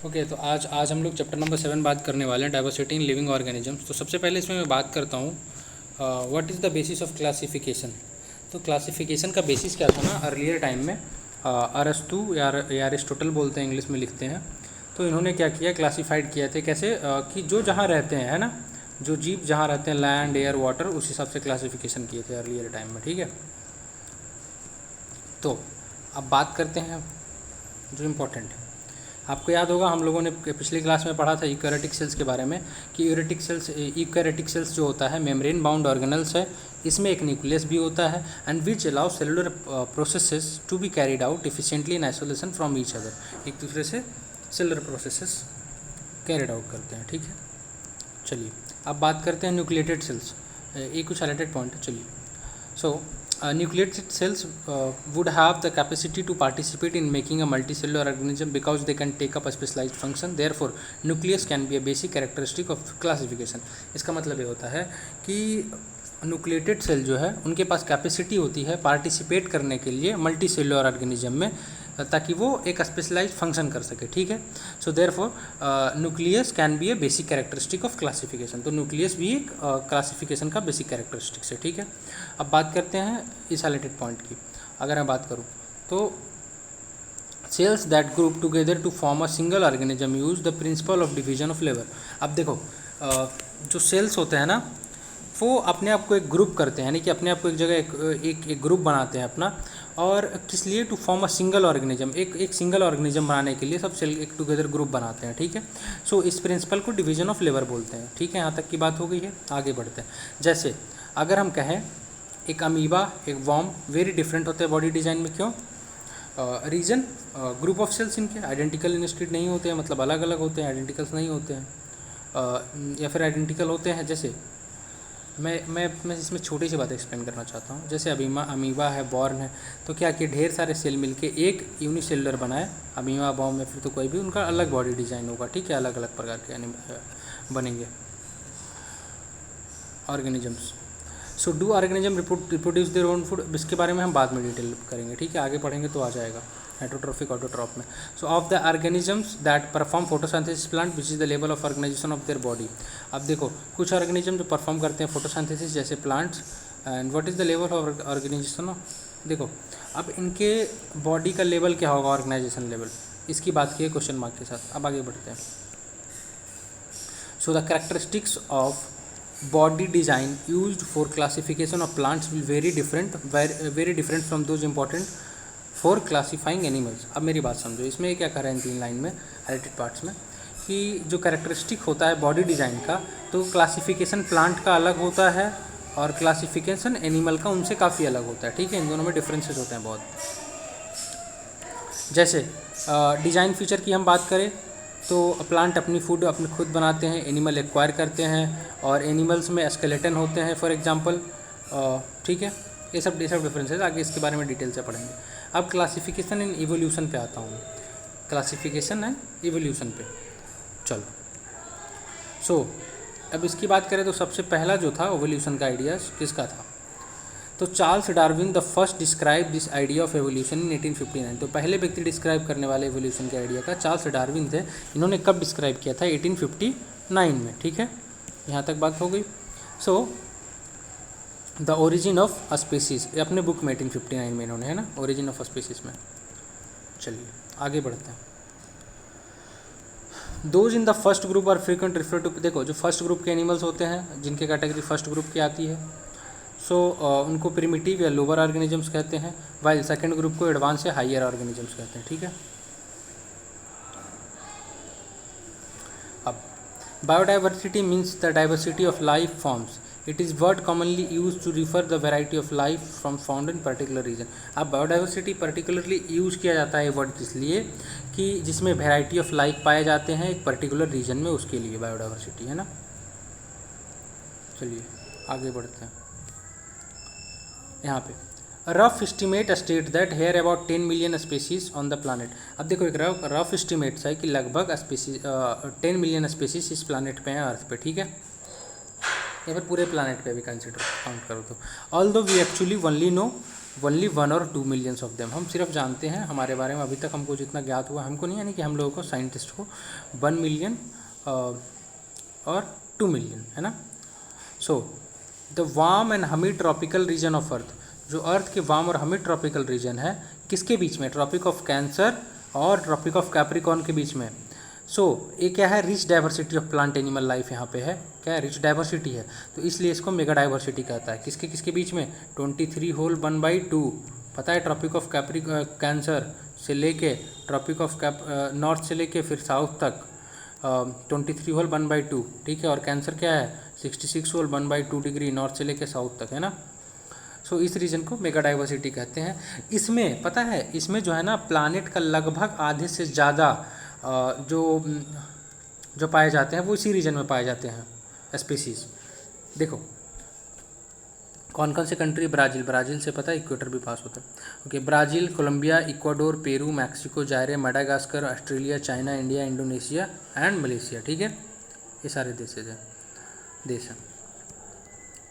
Okay तो आज हम लोग चैप्टर नंबर 7 बात करने वाले हैं, डाइवर्सिटी इन लिविंग ऑर्गेनिजम्स। तो सबसे पहले इसमें मैं बात करता हूँ what is the basis of classification. तो क्लासिफिकेशन का बेसिस क्या था ना, अर्लियर टाइम में अरस्तु या एरिस्टोटल बोलते हैं, इंग्लिश में लिखते हैं। तो इन्होंने क्या किया, क्लासिफाइड किया थे कैसे कि जो जहाँ रहते हैं, है ना, जो जीव जहाँ रहते हैं, लैंड एयर वाटर, उस हिसाब से क्लासिफिकेशन किए थे अर्लियर टाइम में। ठीक है, तो अब बात करते हैं जो इम्पोर्टेंट है। आपको याद होगा हम लोगों ने पिछली क्लास में पढ़ा था यूकैरियोटिक सेल्स के बारे में कि यूकैरियोटिक सेल्स जो होता है मेम्ब्रेन बाउंड ऑर्गेनल्स है। इसमें एक न्यूक्लियस भी होता है and which allow cellular processes to be carried out efficiently in isolation from each other. एक दूसरे से सेलुलर प्रोसेसेस कैरिड आउट करते हैं। ठीक है, चलिए अब बात करते हैं न्यूक्लिएटेड सेल्स। एक कुछ हाइलाइटेड पॉइंट है, चलिए। सो nucleated cells would have the capacity to participate in making a multicellular organism because they can take up a specialized function. Therefore, nucleus can be a basic characteristic of classification. इसका मतलब ये होता है कि nucleated cell जो है उनके पास capacity होती है पार्टिसिपेट करने के लिए मल्टी सेलुलर ऑर्गेनिज्म में, ताकि वो एक स्पेशलाइज फंक्शन कर सके। ठीक है, so therefore nucleus can be A basic characteristic of classification. तो न्यूक्लियस भी एक क्लासिफिकेशन का बेसिक कैरेक्टरिस्टिक्स है। ठीक है, अब बात करते हैं इस हाइलाइटेड पॉइंट की। अगर मैं बात करूँ तो cells that group together to form a single organism use the principle of division of labour. अब देखो जो सेल्स होते हैं ना, वो अपने आप को एक ग्रुप करते हैं, यानी कि अपने आप को एक जगह एक ग्रुप बनाते हैं अपना, और किस लिए, to form a single organism, एक सिंगल ऑर्गेनिज्म बनाने के लिए सब सेल एक टुगेदर ग्रुप बनाते हैं। ठीक है, सो इस प्रिंसिपल को डिवीजन ऑफ लेबर बोलते हैं। ठीक है, यहाँ तक की बात हो गई है, आगे बढ़ते हैं। जैसे अगर हम कहें एक अमीबा, एक वॉर्म, वेरी डिफरेंट होते हैं बॉडी डिज़ाइन में। क्यों? रीजन, ग्रुप ऑफ सेल्स इनके आइडेंटिकल इन स्टेट नहीं होते हैं, मतलब अलग अलग होते हैं, आइडेंटिकल्स नहीं होते हैं, या फिर आइडेंटिकल होते हैं। जैसे मैं इसमें छोटी सी बात एक्सप्लेन करना चाहता हूँ। जैसे अमीबा है, बॉर्न है, तो क्या कि ढेर सारे सेल मिलके एक यूनिसेलुलर बनाए, अमीबा बॉर्न में फिर तो कोई भी उनका अलग बॉडी डिज़ाइन होगा। ठीक है, अलग अलग प्रकार के बनेंगे organisms. So do organism reproduce their own food, इसके बारे में हम बाद में डिटेल करेंगे। ठीक है, आगे पढ़ेंगे तो आ जाएगा हेटरोट्रॉफिक ऑटोट्रॉफ में। So of the organisms that perform photosynthesis plant which is the level of organisation of their body. अब देखो कुछ ऑर्गेनिज्म जो परफॉर्म करते हैं फोटोसिंथेसिस जैसे plants, and what is the level of organisation of, देखो अब इनके बॉडी का लेवल क्या होगा, ऑर्गेनाइजेशन लेवल, इसकी बात की है क्वेश्चन मार्क के साथ। अब आगे बढ़ते हैं। So the characteristics of body design used for classification of plants will very different from those important for classifying animals। अब मेरी बात समझो, इसमें क्या कर रहे हैं 3 लाइन में हाइलाइटेड पार्ट्स में, कि जो कैरेक्टरिस्टिक होता है बॉडी डिज़ाइन का, तो क्लासिफिकेशन प्लांट का अलग होता है और क्लासिफिकेशन एनिमल का उनसे काफ़ी अलग होता है। ठीक है, इन दोनों में डिफरेंसेस होते हैं बहुत। जैसे डिज़ाइन फीचर की हम बात करें तो प्लांट अपनी फूड अपने खुद बनाते हैं, एनिमल एक्वायर करते हैं, और एनिमल्स में स्केलेटन होते हैं फॉर एग्जांपल। ठीक है, ये सब डिफरेंसेस आगे इसके बारे में डिटेल से पढ़ेंगे। अब क्लासिफिकेशन एंड इवोल्यूशन पे आता हूँ, क्लासिफिकेशन एंड इवोल्यूशन पे चलो। सो अब इसकी बात करें तो सबसे पहला जो था इवोल्यूशन का आइडियाज़ किसका था, तो Charles Darwin the first describe this idea of evolution in 1859। तो पहले व्यक्ति डिस्क्राइब करने वाले एवोल्यूशन के आइडिया का चार्ल्स डार्विन थे। इन्होंने कब डिस्क्राइब किया था, 1859 में। ठीक है, यहाँ तक बात हो गई। So the origin of a species, ये अपने बुक में 1859 में इन्होंने, है ना, ओरिजिन ऑफ अ स्पीसीज में। चलिए आगे बढ़ते हैं। Those in the first group are frequent refer to, देखो जो फर्स्ट ग्रुप के एनिमल्स होते हैं जिनके कैटेगरी फर्स्ट ग्रुप की आती है, सो उनको प्रिमिटिव या लोअर ऑर्गेनिजम्स कहते हैं, वाइल सेकंड ग्रुप को एडवांस या हायर ऑर्गेनिजम्स कहते हैं। ठीक है, अब biodiversity means the diversity of life forms. It is word commonly use to refer the variety of life from found in particular region. अब बायोडाइवर्सिटी पर्टिकुलरली यूज़ किया जाता है वर्ड इसलिए कि जिसमें वेराइटी ऑफ लाइफ पाए जाते हैं एक पर्टिकुलर रीजन में, उसके लिए बायोडाइवर्सिटी, है ना। चलिए आगे बढ़ते हैं। यहाँ पे rough estimate state that there about 10 million species on the planet. अब देखो एक रफ एस्टिमेट्स है कि लगभग 10 मिलियन स्पीसीज इस प्लानट पे हैं, अर्थ पे। ठीक है, या फिर पूरे प्लानट पे भी कंसिडर काउंट करो तो। Although we actually only know only 1 और 2 मिलियंस ऑफ देम। हम सिर्फ जानते हैं हमारे बारे में अभी तक हमको जितना ज्ञात हुआ, हमको नहीं यानी कि हम लोगों को साइंटिस्ट को 1 मिलियन और 2 मिलियन, है ना। सो द वार्म एंड हमी ट्रॉपिकल रीजन ऑफ अर्थ, जो अर्थ के वार्म और हमी ट्रॉपिकल रीजन है किसके बीच में, ट्रॉपिक ऑफ कैंसर और ट्रॉपिक ऑफ कैप्रिकॉर्न के बीच में। सो ये क्या है, rich diversity of plant animal life यहाँ पे है, क्या है, रिच डाइवर्सिटी है, तो इसलिए इसको मेगा डाइवर्सिटी कहता है। किसके किसके बीच में, 23/1/2, पता है, ट्रॉपिक ऑफ कैंसर से लेके ट्रॉपिक ऑफ नॉर्थ से लेके फिर साउथ तक 23/1/2, ठीक है। और कैंसर क्या है 66/1/2 डिग्री नॉर्थ से लेके साउथ तक, है ना। सो इस रीजन को मेगा डाइवर्सिटी कहते हैं। इसमें पता है, इसमें जो है ना प्लानेट का लगभग आधे से ज़्यादा जो पाए जाते हैं वो इसी रीजन में पाए जाते हैं स्पीसीज। देखो कौन कौन से कंट्री, ब्राज़ील से पता है इक्वेटर भी पास होता है, okay. Brazil, Colombia, Ecuador, Peru, Mexico, Zaire, Madagascar, Australia, China, India, Indonesia and Malaysia, ठीक है। ये सारे देश हैं।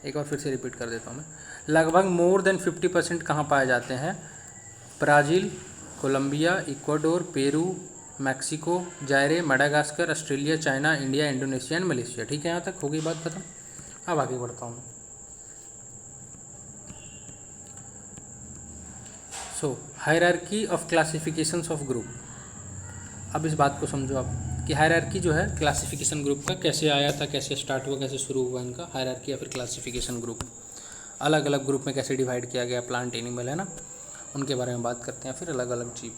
एक और फिर से रिपीट कर देता हूँ मैं, लगभग मोर देन 50% कहाँ पाए जाते हैं, Brazil, Colombia, Ecuador, Peru, Mexico, Zaire, Madagascar, Australia, China, India, Indonesia and Malaysia, ठीक है। यहाँ तक हो गई बात खत्म। अब आगे बढ़ता हूँ। So hierarchy of classifications of group. अब इस बात को समझो आप कि हायरार्की जो है क्लासिफिकेशन ग्रुप का कैसे आया था, कैसे स्टार्ट हुआ, कैसे शुरू हुआ इनका हायरार्की या फिर क्लासिफिकेशन ग्रुप, अलग अलग ग्रुप में कैसे डिवाइड किया गया, प्लांट एनिमल, है ना, उनके बारे में बात करते हैं। फिर अलग अलग जीव,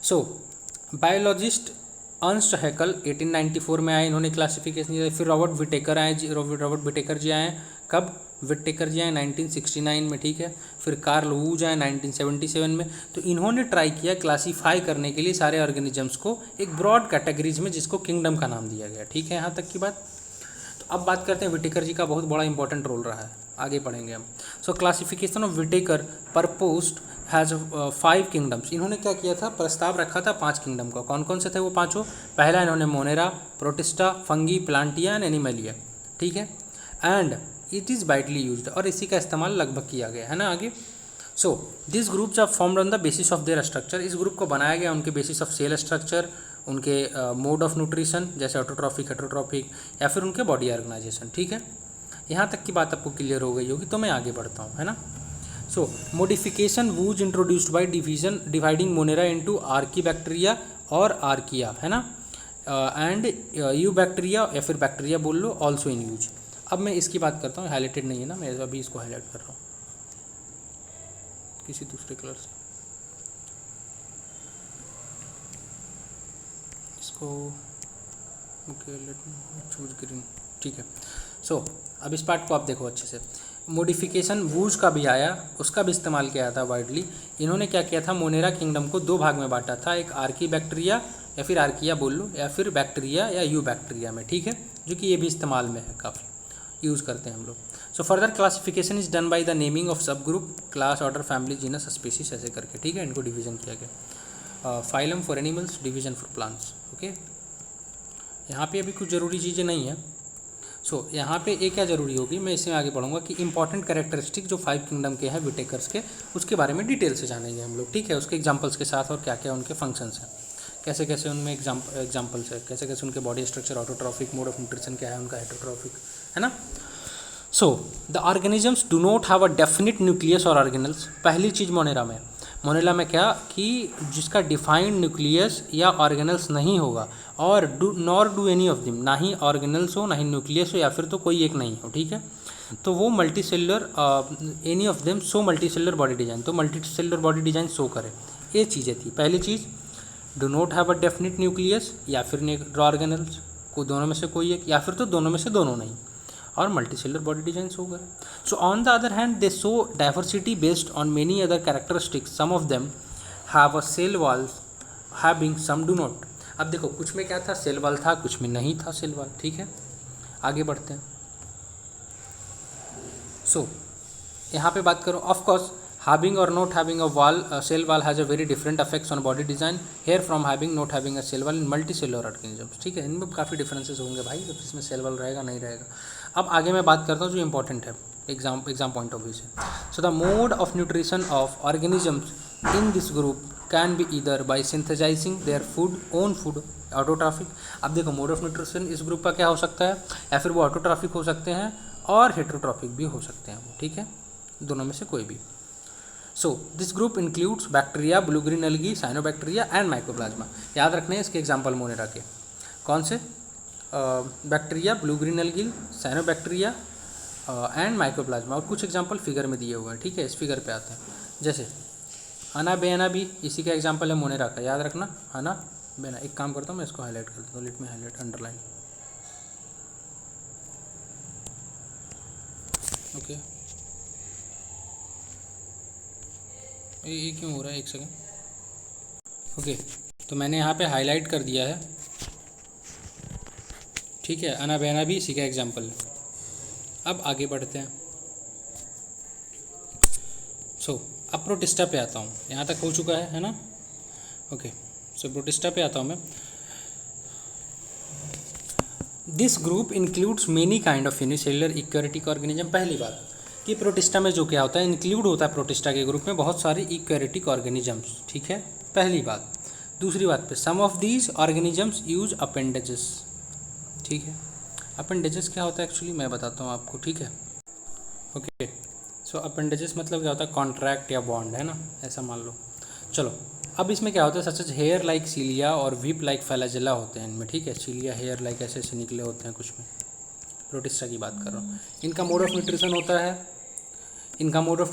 सो बायोलॉजिस्ट अर्नस्ट हैकल 1894 में आए, इन्होंने क्लासिफिकेशन दिया। फिर रॉबर्ट विटेकर जी आए, कब, विटेकर जी आए 1969 में, ठीक है। फिर कार्ल वूज आए 1977 में। तो इन्होंने ट्राई किया क्लासीफाई करने के लिए सारे ऑर्गेनिजम्स को एक ब्रॉड कैटेगरीज में, जिसको किंगडम का नाम दिया गया, ठीक है। यहाँ तक की बात। तो अब बात करते हैं विटेकर जी का बहुत बड़ा इंपॉर्टेंट रोल रहा है, आगे पढ़ेंगे हम। So classification of Whittaker proposed has 5 kingdoms. इन्होंने क्या किया था, प्रस्ताव रखा था 5 किंगडम का। कौन कौन से थे वो पाँचों, पहला इन्होंने Monera, Protista, fungi, Plantae and Animalia, ठीक है। And it is widely used, और इसी का इस्तेमाल लगभग किया गया है ना आगे। So this groups are formed on the basis of their structure. इस ग्रुप को बनाया गया उनके बेसिस ऑफ सेल स्ट्रक्चर, उनके मोड ऑफ न्यूट्रिशन जैसे ऑटोट्रॉफिक, हेटरोट्रॉफिक, या फिर उनके बॉडी ऑर्गेनाइजेशन, ठीक है। यहाँ तक की बात आपको क्लियर हो गई होगी, तो मैं आगे बढ़ता हूँ, है ना। So modification was introduced by dividing Monera into archaebacteria और आर्किया, है ना, एंड यू बैक्टीरिया या फिर बैक्टीरिया बोल लो, ऑल्सो इन यूज। अब मैं इसकी बात करता हूँ, हाईलाइटेड नहीं है ना, मैं अभी इसको हाईलाइट कर रहा हूँ किसी दूसरे कलर से, इसको okay, let me choose green, ठीक है। सो अब इस पार्ट को आप देखो अच्छे से। मॉडिफिकेशन वूज का भी आया, उसका भी इस्तेमाल किया था वाइडली। इन्होंने क्या किया था, मोनेरा किंगडम को 2 भाग में बांटा था, एक आर्की बैक्टीरिया या फिर आर्किया बोल लो, या फिर बैक्टीरिया या यू बैक्टीरिया में, ठीक है, जो कि ये भी इस्तेमाल में है, काफ़ी यूज़ करते हैं हम लोग। So further classification is done by the naming of sub group, class, order, family, genus, species, ऐसे करके, ठीक है, इनको डिवीजन किया गया। Phylum for animals, division for plants, okay. यहाँ पे अभी कुछ ज़रूरी चीज़ें नहीं है। सो यहाँ पे एक क्या ज़रूरी होगी, मैं इसमें आगे पढ़ूंगा कि इंपॉर्टेंट कैरेक्टरिस्टिक जो 5 किंगडम के हैं विटेकर्स के, उसके बारे में डिटेल से जानेंगे हम लोग, ठीक है, उसके एग्जांपल्स के साथ, और क्या क्या उनके फंक्शंस हैं, कैसे कैसे उनमें एग्जांपल्स है, कैसे कैसे उनके body structure, autotrophic, mode of nutrition क्या है उनका, हेटरोट्रॉफिक, है ना। So the organisms do not have a definite nucleus और ऑर्गेनल्स। पहली चीज़ मोनेरा में क्या कि जिसका डिफाइंड न्यूक्लियस या ऑर्गेनल्स नहीं होगा, और नॉर डू एनी ऑफ दिम, ना ही ऑर्गेनल्स हो, ना ही न्यूक्लियस हो, या फिर तो कोई एक नहीं हो, ठीक है। तो वो multicellular, any of them so multicellular body design, तो multicellular body design show करे, ये चीज़ें थी। पहली चीज़ do not have a definite nucleus या फिर ऑर्गेनल्स, को दोनों में से कोई एक, या फिर तो दोनों में से दोनों नहीं, और multicellular body design show करें। So on the other hand they show diversity based on many other characteristics, some of them have a cell wall having, some do not. अब देखो कुछ में क्या था, सेल वॉल था, कुछ में नहीं था सेल वॉल, ठीक है। आगे बढ़ते हैं। सो यहाँ पे बात करो, of course having or not having a cell wall has a very different effects on body design here from having not having a cell wall in multicellular organisms, ठीक है। इनमें काफ़ी डिफरेंसेस होंगे भाई, जब इसमें सेल वॉल रहेगा नहीं रहेगा। अब आगे मैं बात करता हूँ जो इंपॉर्टेंट है, एग्जाम पॉइंट ऑफ व्यू से। So the mode of nutrition of organisms in this group can be either by synthesising their food own food autotrophic. अब देखो मोड ऑफ न्यूट्रिशन इस ग्रुप का क्या हो सकता है, या फिर वो ऑटोट्रॉफिक हो सकते हैं और हेट्रोट्रॉफिक भी हो सकते हैं वो, ठीक है, दोनों में से कोई भी। So this group includes bacteria, blue green algae, cyanobacteria and mycoplasma. याद रखने हैं इसके एग्जाम्पल मोनेरा के, कौन से, bacteria, blue green algae, cyanobacteria and mycoplasma. और कुछ एग्जाम्पल फिगर में दिए हुए हैं, ठीक है, इस फिगर पे आते हैं। जैसे अनाबेना भी इसी का एग्जाम्पल है मोनेरा का, याद रखना अनाबेना। एक काम करता हूँ मैं इसको हाईलाइट कर देता हूँ, लेट में हाईलाइट अंडरलाइन, ओके। ये क्यों हो रहा है, एक सेकेंड, ओके। तो मैंने यहाँ पे हाईलाइट कर दिया है, ठीक है, अनाबेना भी इसी का एग्जाम्पल है। अब आगे बढ़ते हैं। अब प्रोटिस्टा पे आता हूँ, यहाँ तक हो चुका है ना, ओके। सो प्रोटिस्टा पे आता हूँ मैं। This group includes many kind of unicellular eukaryotic organism. पहली बात कि प्रोटिस्टा में जो क्या होता है, इंक्लूड होता है प्रोटिस्टा के ग्रुप में बहुत सारे यूकैरियोटिक ऑर्गेनिजम्स, ठीक है, पहली बात। दूसरी बात पे some of these organisms use appendages, ठीक है। अपेंडेजेस क्या होता है एक्चुअली मैं बताता हूँ आपको, ठीक है, ओके। सो अपेंडेजेस मतलब क्या होता है, कॉन्ट्रैक्ट या बॉन्ड, है ना, ऐसा मान लो। चलो अब इसमें क्या होता है, सच हेयर लाइक सीलिया और विप लाइक फ्लैजेला होते हैं इनमें, ठीक है। सीलिया हेयर लाइक ऐसे ऐसे निकले होते हैं कुछ में, प्रोटिस्टा की बात कर रहा हूँ। इनका मोड ऑफ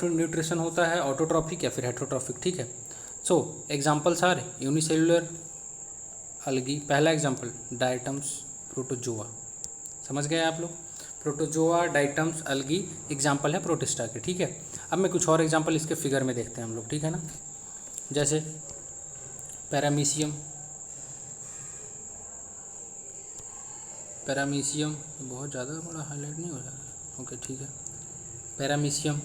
न्यूट्रिशन होता है ऑटोट्रॉफिक या फिर हेट्रोट्रॉफिक, ठीक है। सो एग्जाम्पल्स आर यूनिसेलुलर अलगी, पहला एग्जाम्पल डायटम्स प्रोटोजोआ, समझ गए आप लोग, प्रोटोजोआ डाइटम्स अलगी एग्जाम्पल है प्रोटिस्टा के, ठीक है। अब मैं कुछ और एग्जाम्पल इसके फिगर में देखते हैं हम लोग, ठीक है ना। जैसे पैरामीशियम बहुत ज़्यादा बड़ा हाईलाइट नहीं हो रहा, ओके ठीक है, पैरामीशियम।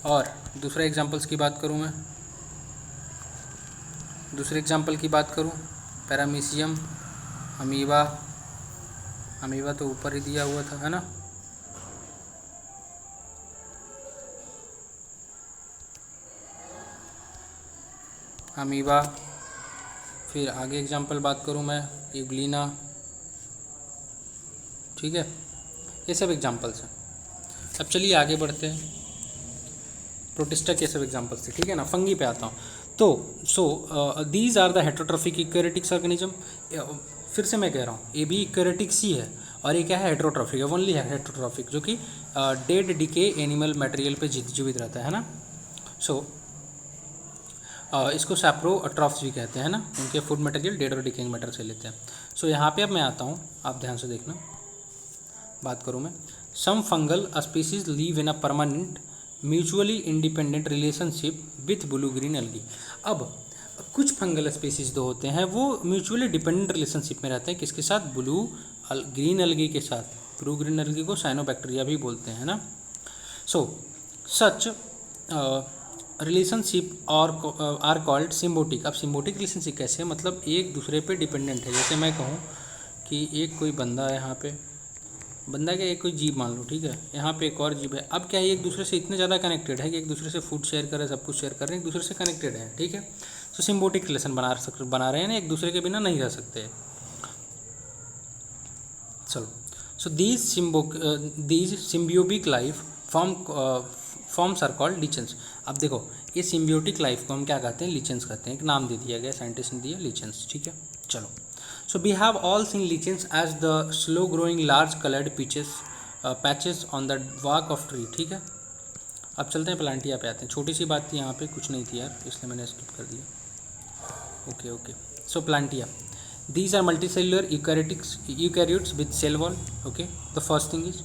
और दूसरे एग्जाम्पल्स की बात करूँ मैं, पैरामीशियम, अमीबा तो ऊपर ही दिया हुआ था, है ना। अमीबा, फिर आगे एग्जाम्पल बात करूँ मैं, यूग्लिना, ठीक है, ये सब एग्जाम्पल्स हैं। अब चलिए आगे बढ़ते हैं, प्रोटिस्टा के सब एग्जाम्पल्स थे, ठीक है ना। फंगी पे आता हूँ। तो these are the heterotrophic eukaryotic organism. फिर से मैं कह रहा हूँ, ये भी यूकैरियोटिक्स ही है, और ये क्या है, हेट्रोट्रॉफिक है, ओनली है हेट्रोट्रॉफिक, जो कि डेड डिके एनिमल मटेरियल पे जीवित रहता है ना। इसको सैप्रोट्रॉफ्स भी कहते हैं ना, उनके फूड मटेरियल डेड और डिकेइंग मैटर से लेते हैं। यहाँ पे अब मैं आता हूँ, आप ध्यान से देखना, बात करूँ मैं, some fungal species live in a permanent mutually independent relationship with blue green algae. अब कुछ फंगल स्पीसीज जो होते हैं वो म्यूचुअली डिपेंडेंट रिलेशनशिप में रहते हैं, किसके साथ, ब्लू ग्रीन एल्गी के साथ। ब्लू ग्रीन एल्गी को साइनोबैक्टीरिया भी बोलते हैं ना। सच रिलेशनशिप और आर कॉल्ड सिम्बोटिक। अब सिम्बोटिक रिलेशनशिप कैसे है, मतलब एक दूसरे पे डिपेंडेंट है। जैसे मैं कहूँ कि एक कोई बंदा है, यहाँ पे बंदा क्या, एक कोई जीव मान लो, ठीक है, यहाँ पे एक और जीव है। अब क्या है, एक दूसरे से इतने ज़्यादा कनेक्टेड है कि एक दूसरे से फूड शेयर कर रहे हैं, सब कुछ शेयर कर रहे हैं, एक दूसरे से कनेक्टेड है, ठीक है। सो सिम्बोटिक रिलेशन बना रहे हैं ना, एक दूसरे के बिना नहीं रह सकते। चलो, so these symbiotic life forms are called lichens. अब देखो, ये सिम्बियोटिक लाइफ को हम क्या कहते हैं, लीचेंस कहते हैं, एक नाम दे दिया गया, साइंटिस्ट ने दिया लीचेंस, ठीक है। चलो, so we have all seen lichens as the slow growing large coloured patches on the वाक ऑफ ट्री, ठीक है। अब चलते हैं प्लांटिया पे आते हैं। छोटी सी बात थी यहाँ पे, कुछ नहीं थी यार, इसलिए मैंने स्किप कर दिया। Okay. So Plantae, these are multicellular eukaryotes with cell wall, okay, the first thing is,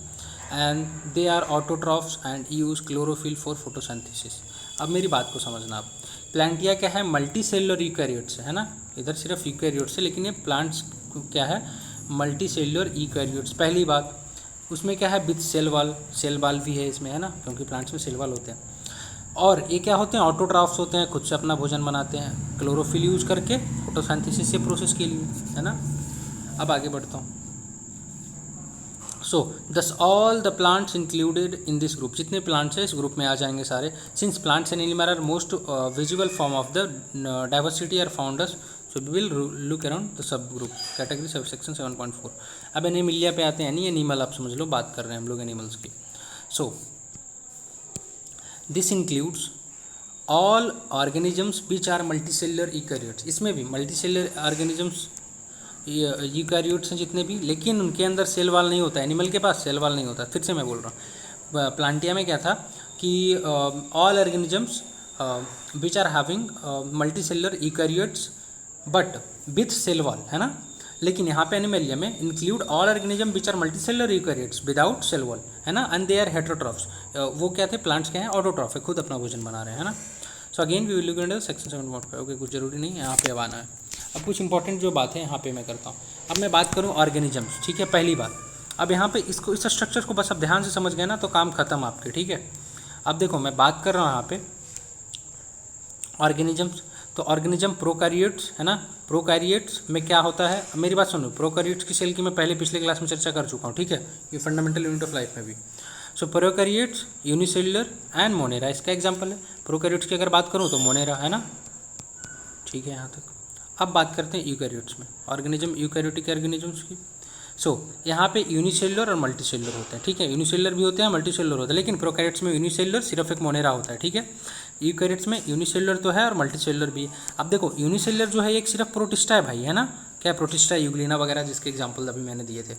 and they are autotrophs and use chlorophyll for photosynthesis। अब मेरी बात को समझना आप, प्लांटिया क्या है, मल्टी सेलुलर यूकैरियोट्स है ना, इधर सिर्फ यूकैरियोट्स है, लेकिन ये प्लांट्स क्या है, मल्टी सेलुलर यूकैरियोट्स। पहली बात, उसमें क्या है, विथ सेल वाल भी है इसमें, है ना, क्योंकि प्लांट्स में सेल वाल होते हैं। और ये क्या होते हैं, ऑटोट्रॉफ्स होते हैं, खुद से अपना भोजन बनाते हैं, क्लोरोफिल यूज करके फोटोसिंथेसिस से प्रोसेस के लिए, है ना। अब आगे बढ़ता हूँ। So thus all the plants included in this group, जितने प्लांट्स हैं इस ग्रुप में आ जाएंगे सारे। Since plants and animal are most visible form of the diversity are founders, so we will look around the sub group category sub section 7.4। अब Animalia पे आते हैं, यानी एनिमल आप समझ लो, बात कर रहे हैं हम लोग एनिमल्स की। So this includes all organisms which are multicellular eukaryotes, इसमें भी मल्टीसेलुलर ऑर्गेनिजम्स यूकैरियोट्स हैं जितने भी, लेकिन उनके अंदर सेल वाल नहीं होता, एनिमल के पास सेल वाल नहीं होता। फिर से मैं बोल रहा हूँ, प्लांटिया में क्या था कि all organisms which are having multicellular eukaryotes but with cell wall, है ना। लेकिन यहाँ पे एनिमलिया में include all organism which are multicellular eukaryotes without cell wall, है ना, एंड दे आर हेटेरोट्रॉफ्स। वो क्या थे, प्लांट्स क्या हैं, ऑटोट्रॉफ है, खुद अपना भोजन बना रहे हैं, है ना। So again we will look into section 7.5। Okay, कुछ जरूरी नहीं यहाँ पे अब आना है। अब कुछ इंपॉर्टेंट जो बात है यहाँ पे मैं करता हूँ। अब मैं बात करूँ ऑर्गेनिजम्स, ठीक है, पहली बात। अब यहाँ पे इसको, इस स्ट्रक्चर को बस अब ध्यान से समझ गए ना तो काम खत्म आपके, ठीक है। अब देखो मैं बात कर रहा हूँ यहाँ पे ऑर्गेनिजम्स, तो ऑर्गेनिज्म प्रोकैरियोट्स, है ना। प्रोकैरियोट्स में क्या होता है, मेरी बात सुनो, प्रोकैरियोट्स की सेल की मैं पहले पिछले क्लास में चर्चा कर चुका हूँ, ठीक है, ये फंडामेंटल यूनिट ऑफ लाइफ में भी। सो प्रोकैरियोट्स यूनिसेलुलर एंड मोनेरा इसका एग्जांपल है। प्रोकैरियोट्स की अगर बात करूँ तो मोनेरा, है ना, ठीक है यहाँ तक। अब बात करते हैं यूकैरियोट्स में, ऑर्गेनिज्म यूकैरियोटिक ऑर्गेनिजम्स की। सो यहाँ पे यूनिसेलुलर और मल्टीसेलुलर होते हैं, ठीक है, यूनिसेलुलर भी होते हैं, मल्टीसेलुलर होते हैं, लेकिन प्रोकैरियोट्स में यूनिसेलुलर सिर्फ एक मोनेरा होता है, ठीक है। यूकैरियोट्स में यूनिसेलुलर तो है और मल्टीसेलुलर भी है। अब देखो यूनिसेलुलर जो है एक सिर्फ प्रोटिस्टा है भाई, है ना, क्या प्रोटिस्टा, यूग्लिना वगैरह, जिसके एग्जाम्पल अभी मैंने दिए थे।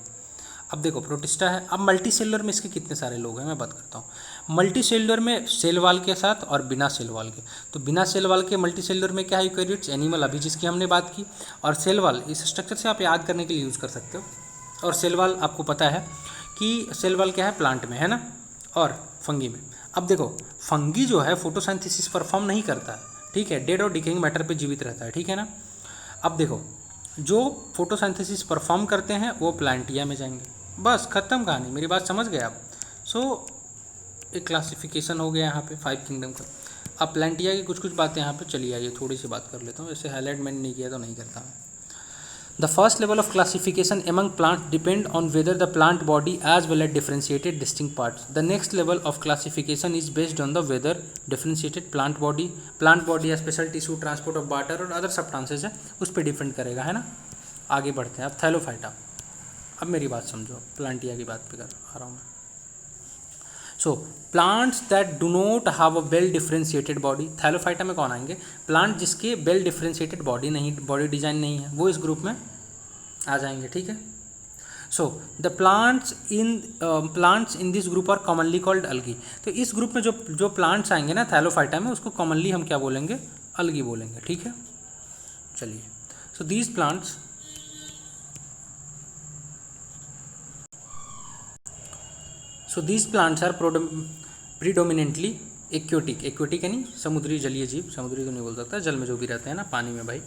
अब देखो प्रोटिस्टा है। अब मल्टीसेलुलर में इसके कितने सारे लोग हैं मैं बात करता हूँ। मल्टीसेलुलर में सेल वाल के साथ और बिना सेल वाल के, तो बिना सेल वाल के मल्टीसेलुलर में क्या है, यूकैरियोट्स, एनिमल अभी जिसकी हमने बात की, और सेल वाल इस स्ट्रक्चर से आप याद करने के लिए यूज़ कर सकते हो। और सेल वाल आपको पता है कि सेल वाल क्या है, प्लांट में, है ना, और फंगी में। अब देखो फंगी जो है फोटोसिंथेसिस परफॉर्म नहीं करता है, ठीक है, डेड और डिकेइंग मैटर पे जीवित रहता है, ठीक है ना। अब देखो जो फोटोसिंथेसिस परफॉर्म करते हैं वो प्लांटिया में जाएंगे, बस खत्म कहानी, मेरी बात समझ गए आप। सो एक क्लासिफिकेशन हो गया यहाँ पे 5 किंगडम का। अब प्लांटिया की कुछ कुछ बातें यहाँ पे चली आइए, थोड़ी सी बात कर लेता हूँ, ऐसे हाईलाइट मैंने नहीं किया तो नहीं करता मैं। The first level of classification among plants depend on whether the plant body as well as differentiated distinct parts. The next level of classification is based on the whether differentiated plant body या special tissue transport of water और other substances है, उस पर depend करेगा, है ना। आगे बढ़ते हैं अब थैलोफाइटा। अब मेरी बात समझो, प्लांटिया की बात पे कर आ रहा हूँ मैं। So plants that do not have a well differentiated body, Thallophyta में कौन आएंगे, प्लांट जिसके वेल डिफरेंशिएटेड बॉडी नहीं, बॉडी डिजाइन नहीं है, वो इस ग्रुप में आ जाएंगे, ठीक है। So the plants in this group are commonly called algae. तो इस ग्रुप में जो प्लांट्स आएंगे ना थैलोफाइटा में, उसको कॉमनली हम क्या बोलेंगे, अलगी बोलेंगे, ठीक है। चलिए, so these plants are predominantly aquatic यानी समुद्री जलीय जीव, समुद्री तो नहीं बोल सकता, जल में जो भी रहते हैं ना, पानी में भाई।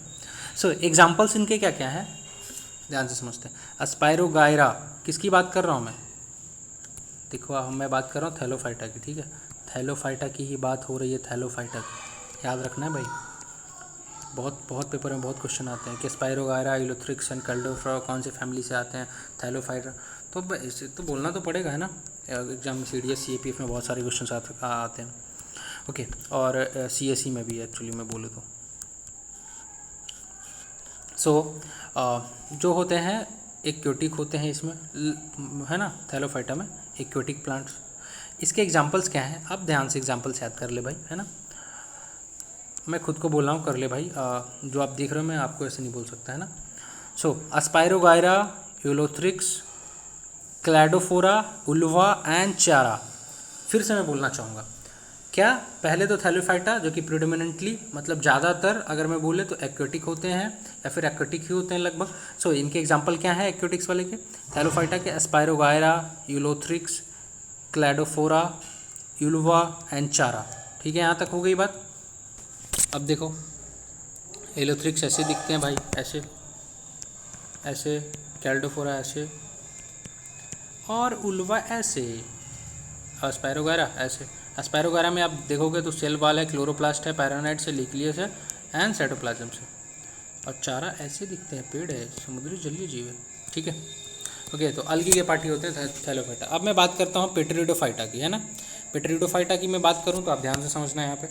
सो एग्जाम्पल्स इनके क्या क्या है, ध्यान से समझते हैं। स्पायरोगायरा, किसकी बात कर रहा हूँ मैं, देखो मैं बात कर रहा हूँ थैलोफाइटा की, ठीक है, थैलोफाइटा की ही बात हो रही है, थैलोफाइटा की याद रखना है भाई, बहुत पेपर में बहुत क्वेश्चन आते हैं कि स्पायरोगायरा, इलोथ्रिक्स एंड कैल्डोफ्लोरा कौन से फैमिली से आते हैं, थैलोफाइटा, तो इसे तो बोलना तो पड़ेगा, है ना, एग्जाम में CDS CAPF में बहुत सारे क्वेश्चन आते हैं, ओके, और CSE में भी एक्चुअली मैं बोलूँ तो। सो जो होते हैं एक्वेटिक होते हैं इसमें, है ना, थैलोफाइटा में एक्वेटिक प्लांट्स। इसके एग्जांपल्स क्या हैं, आप ध्यान से एग्जांपल्स याद कर ले भाई, है ना, मैं खुद को बोल रहा हूँ, कर ले भाई, जो आप देख रहे हो मैं आपको ऐसे नहीं बोल सकता, है ना। So Spirogyra, Ulothrix, Cladophora, Ulva and Chara. फिर से मैं बोलना चाहूँगा, क्या पहले तो थैलोफाइटा जो कि प्रीडोमिनेंटली मतलब ज़्यादातर अगर मैं बोले तो एक्वेटिक होते हैं या फिर एक्वेटिक ही होते हैं लगभग। सो इनके एग्जांपल क्या हैं एक्वेटिक्स वाले के, थैलोफाइटा के spirogyra, Ulothrix, Cladophora, Ulva and चारा, ठीक है, यहाँ तक हो गई बात। अब देखो यूलोथ्रिक्स ऐसे दिखते हैं भाई, ऐसे ऐसे, क्लैडोफोरा ऐसे, और उल्वा ऐसे, और स्पायरोगायरा ऐसे। स्पायरोगायरा में आप देखोगे तो सेल वाल है, क्लोरोप्लास्ट है, पैरानाइट से, न्यूक्लियस है एंड साइटोप्लाज्म से, और चारा ऐसे दिखते हैं, पेड़ है, समुद्री जलीय जीव है, ठीक है। ओके, तो अलगी के पार्टी होते हैं थैलोफाइटा। अब मैं बात करता हूँ पेट्रिडोफाइटा की, है ना। पेट्रिडोफाइटा की मैं बात करूँ तो आप ध्यान से समझना है यहाँ पे।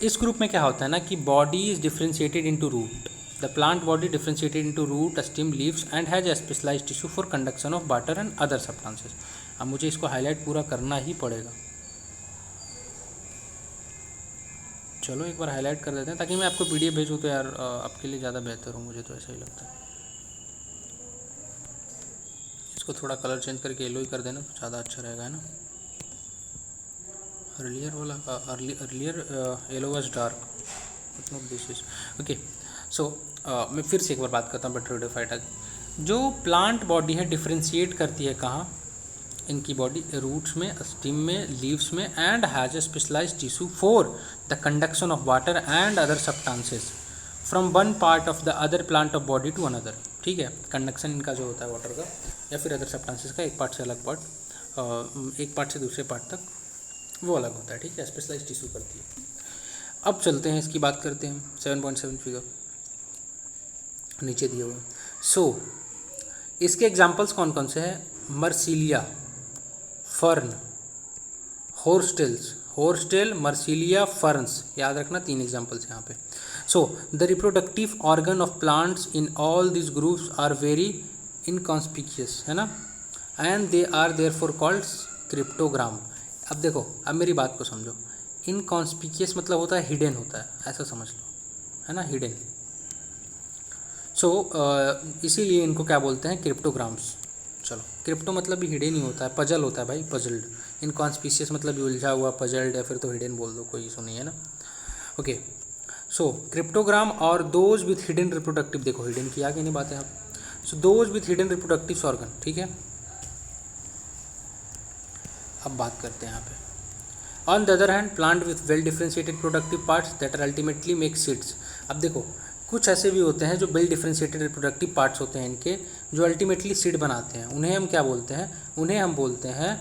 इस ग्रुप में क्या होता है ना कि body is differentiated into root, the plant body differentiated into root, stem, leaves and has a specialised tissue for conduction of water and other substances. अब मुझे इसको हाईलाइट पूरा करना ही पड़ेगा। चलो एक बार हाईलाइट कर देते हैं ताकि मैं आपको पीडीएफ भेजूँ तो यार आपके लिए ज़्यादा बेहतर हो, मुझे तो ऐसा ही लगता है। इसको थोड़ा कलर चेंज करके येलो ही कर देना तो ज़्यादा अच्छा रहेगा, है ना। अर्लियर वाला earlier yellow was dark, not this is okay. सो मैं फिर से एक बार बात करता हूँ पेट्रिडोफाइटा की। जो प्लांट बॉडी है डिफ्रेंशिएट करती है कहाँ, इनकी बॉडी रूट्स में, स्टीम में, लीव्स में, and has a specialised tissue for the conduction of water and other substances from one part of the other plant of body to another. ठीक है, कंडक्शन इनका जो होता है वाटर का या फिर अदर सब्सटेंसेस का, एक पार्ट से अलग पार्ट, एक पार्ट से दूसरे पार्ट तक, वो अलग होता है। ठीक है, स्पेशलाइज्ड टिश्यू करती है। अब चलते हैं इसकी बात करते हैं। 7.7 फिगर नीचे दिए हुए। सो इसके एग्जाम्पल्स कौन कौन से हैं? मर्सिलिया, फर्न, होर्स्टेल, मर्सिलिया, फर्न्स, याद रखना 3 एग्जाम्पल्स यहाँ पे। So the reproductive organ of plants in all this groups are very inconspicuous, है ना, and they are therefore called cryptogram. अब देखो, अब मेरी बात को समझो। इनकॉन्स्पिक्यूस मतलब होता है हिडन होता है, ऐसा समझ लो, है ना, हिडन। सो इसीलिए इनको क्या बोलते हैं? क्रिप्टोग्राम्स। चलो, क्रिप्टो मतलब भी हिडन ही होता है, पजल होता है भाई, पजल्ड। इनकॉन्स्पिशियस मतलब भी उलझा हुआ, पजल्ड, या फिर तो हिडन बोल दो, कोई इशू नहीं है ना। ओके, सो क्रिप्टोग्राम और दोज विथ हिडन रिप्रोडक्टिव, देखो हिडन की आगे नहीं बात है आप। So those with hidden reproductive organ, ठीक है। अब बात करते हैं यहाँ पे। On the other hand, plant with well differentiated productive parts that are ultimately make seeds. अब देखो, कुछ ऐसे भी होते हैं जो वेल डिफ्रेंशिएटेड रिप्रोडक्टिव पार्ट्स होते हैं इनके, जो अल्टीमेटली सीड बनाते हैं। उन्हें हम क्या बोलते हैं? उन्हें हम बोलते हैं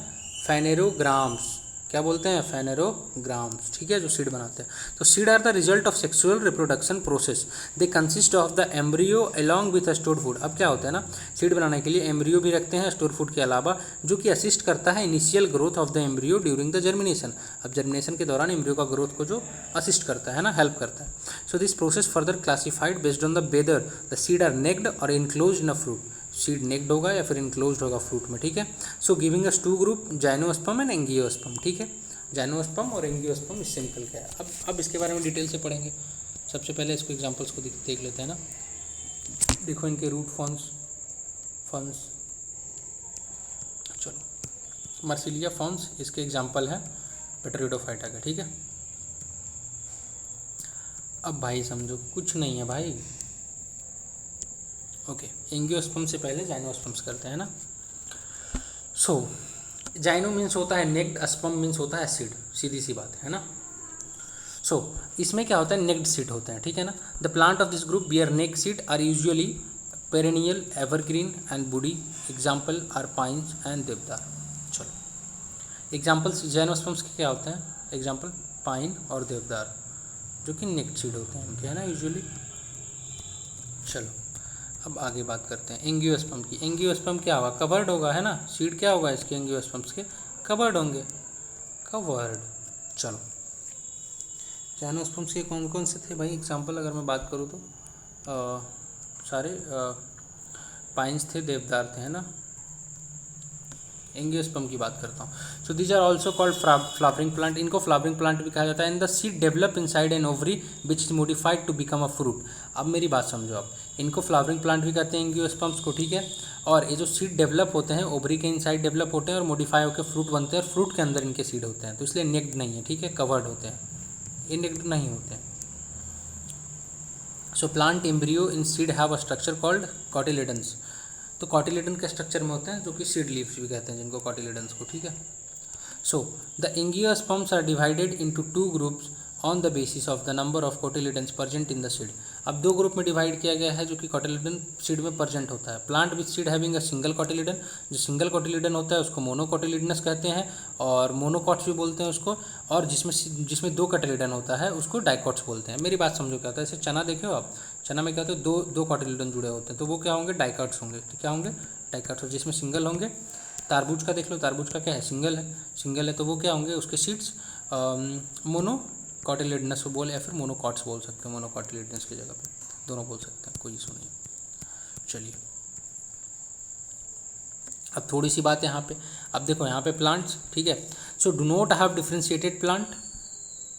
फेनेरोग्राम्स। क्या बोलते हैं? फेनेरोग्राम्स, ठीक है, जो सीड बनाते हैं। तो seed are the result of sexual reproduction process, they consist of the embryo along with store food. अब क्या होता है ना, सीड बनाने के लिए एम्ब्रियो भी रखते हैं स्टोर फूड के अलावा, जो कि असिस्ट करता है initial growth of the embryo during the germination. अब जर्मिनेशन के दौरान एम्ब्रियो का ग्रोथ को जो असिस्ट करता है ना, हेल्प करता है। So this process further classified based on the whether the seed are naked और enclosed in a fruit. Seed naked होगा या फिर इनक्लोज्ड होगा फ्रूट में, ठीक है। So giving us 2 group, gymnosperm and angiosperm, ठीक है। जाइनोस्पर्म और एंगियोस्पर्म इससे निकल के आया। अब इसके बारे में डिटेल से पढ़ेंगे। सबसे पहले इसको एग्जांपल्स को देख लेते हैं ना। देखो इनके रूट फॉर्म्स, चलो मर्सिलिया फॉर्म्स इसके एग्जांपल है पेट्रिडोफाइटा का, ठीक है। अब भाई समझो, कुछ नहीं है भाई। ओके, एंगियोस्पर्म से पहले जाइनोस्पर्म्स करते हैं ना। सो जाइनो मीन्स होता है नेक्ड, स्पर्म मीन्स होता है सीड, सीधी सी बात है ना। सो इसमें क्या होता है? नेक्ड सीड होते हैं, ठीक है ना। The plant of this group bear naked seed are usually perennial, evergreen and woody. Example are pines and deodar. चलो एग्जाम्पल्स जाइनोस्पर्म्स के क्या होते हैं? एग्जाम्पल पाइन और देवदार, जो कि नेक्ड सीड होते हैं इनके, है ना, यूजुअली। चलो अब आगे बात करते हैं एंगियोस्पर्म की। एंगियोस्पर्म क्या होगा? कवर्ड होगा, है ना। सीड क्या होगा इसके? एंगियोस्पर्म्स के कवर्ड होंगे, कवर्ड। चलो जाइनोस्पर्म्स के कौन कौन से थे भाई एग्जांपल? अगर मैं बात करूँ तो सारे पाइन्स थे, देवदार थे, है ना। एंगियोस्पर्म की बात करता हूँ। So these are also called flowering plant. इनको फ्लावरिंग प्लांट भी कहा जाता है। And the seed develop inside an ovary which is modified to become a fruit. अब मेरी बात समझो आप, इनको फ्लावरिंग प्लांट भी कहते हैं एंगियोस्पर्म्स को, ठीक है। और ये जो सीड डेवलप होते हैं ओवरी के इनसाइड डेवलप होते हैं और मॉडिफाई होकर फ्रूट बनते हैं, और फ्रूट के अंदर इनके सीड होते हैं, तो इसलिए नेक्ड नहीं है, ठीक है, कवर्ड होते हैं, ये नेक्ड नहीं होते हैं। So plant embryo in seed have a structure called cotyledons. तो कॉटिलेडन के स्ट्रक्चर में होते हैं, जो कि सीड लीव्स भी कहते हैं जिनको, कॉटिलेडन्स को, ठीक है। So the angiosperms are divided into 2 groups on the basis of the number of cotyledons present in the seed. अब 2 ग्रुप में डिवाइड किया गया है, जो कि कॉटिलेडन सीड में प्रेजेंट होता है। Plant with seed having a single cotyledon, जो सिंगल कॉटिलेडन होता है उसको मोनोकॉटिलेडनस कहते हैं, और मोनोकॉट्स भी बोलते हैं उसको। और जिसमें 2 कॉटिलेडन होता है उसको डाइकॉट्स बोलते हैं। मेरी बात समझो क्या होता है? ऐसे चना देखे हो आप? चना में क्या होता है, दो दो कॉटिलेडन जुड़े होते हैं, तो वो क्या होंगे, डाइकॉट्स होंगे। तो क्या होंगे, डाइकॉट्स, जिसमें सिंगल होंगे। तारबूज का देख लो, तारबूज का क्या है, सिंगल है, तो वो क्या होंगे, उसके सीड्स मोनो कॉटिलेडनस बोल या फिर मोनोकॉट्स बोल सकते हैं, मोनोकॉटिलेडनस की जगह पे दोनों बोल सकते हैं, कोई इशू नहीं। चलिए अब थोड़ी सी बात यहाँ पे, अब देखो यहाँ पे प्लांट्स, ठीक है। So do not have differentiated plant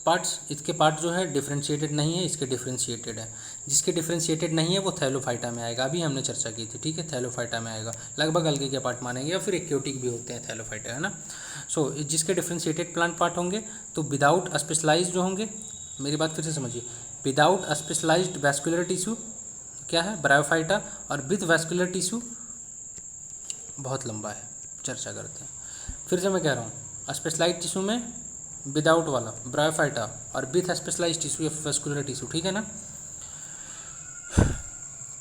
parts, इसके पार्ट जो है डिफ्रेंशिएटेड नहीं है, इसके डिफ्रेंशिएटेड है। जिसके डिफ्रेंशिएटेड नहीं है वो थैलोफाइटा में आएगा, अभी हमने चर्चा की थी, ठीक है, थैलोफाइटा में आएगा। लगभग अलगे के पार्ट मानेंगे या फिर एक्योटिक भी होते हैं थैलोफाइटा, है ना। सो जिसके डिफ्रेंशिएटेड प्लांट पार्ट होंगे तो विदाउट स्पेशलाइज्ड जो होंगे, मेरी बात फिर से समझिए, विदाउट स्पेशलाइज्ड वैस्कुलर टिश्यू क्या है, ब्रायोफाइटा, और विथ वैस्कुलर टिश्यू बहुत लंबा है, चर्चा करते हैं। फिर से मैं कह रहा हूँ, स्पेशलाइज्ड टिश्यू में विदाउट वाला ब्रायोफाइटा और विथ स्पेशलाइज्ड टिश्यू या वैस्कुलर टिश्यू, ठीक है ना।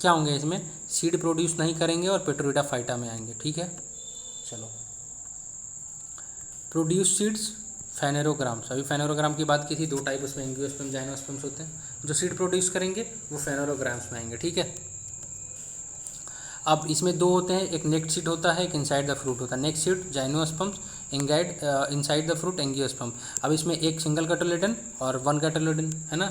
क्या होंगे इसमें, सीड प्रोड्यूस नहीं करेंगे और पेट्रोइडा फाइटा में आएंगे, ठीक है। चलो प्रोड्यूस सीड्स फेनेरोग्राम्स, अभी फेनेरोग्राम की बात की थी, दो टाइप उसमें एंजियोस्पर्म जाइनोस्पर्म्स होते हैं। जो सीड प्रोड्यूस करेंगे वो फेनेरोग्राम्स में आएंगे, ठीक है। अब इसमें दो होते हैं, एक नेक्ड सीड होता है, एक इनसाइड द फ्रूट होता है। Naked seed gymnosperms, inside the fruit angiosperm. अब इसमें एक सिंगल कैटोलेडन और वन कैटोलेडन, है ना।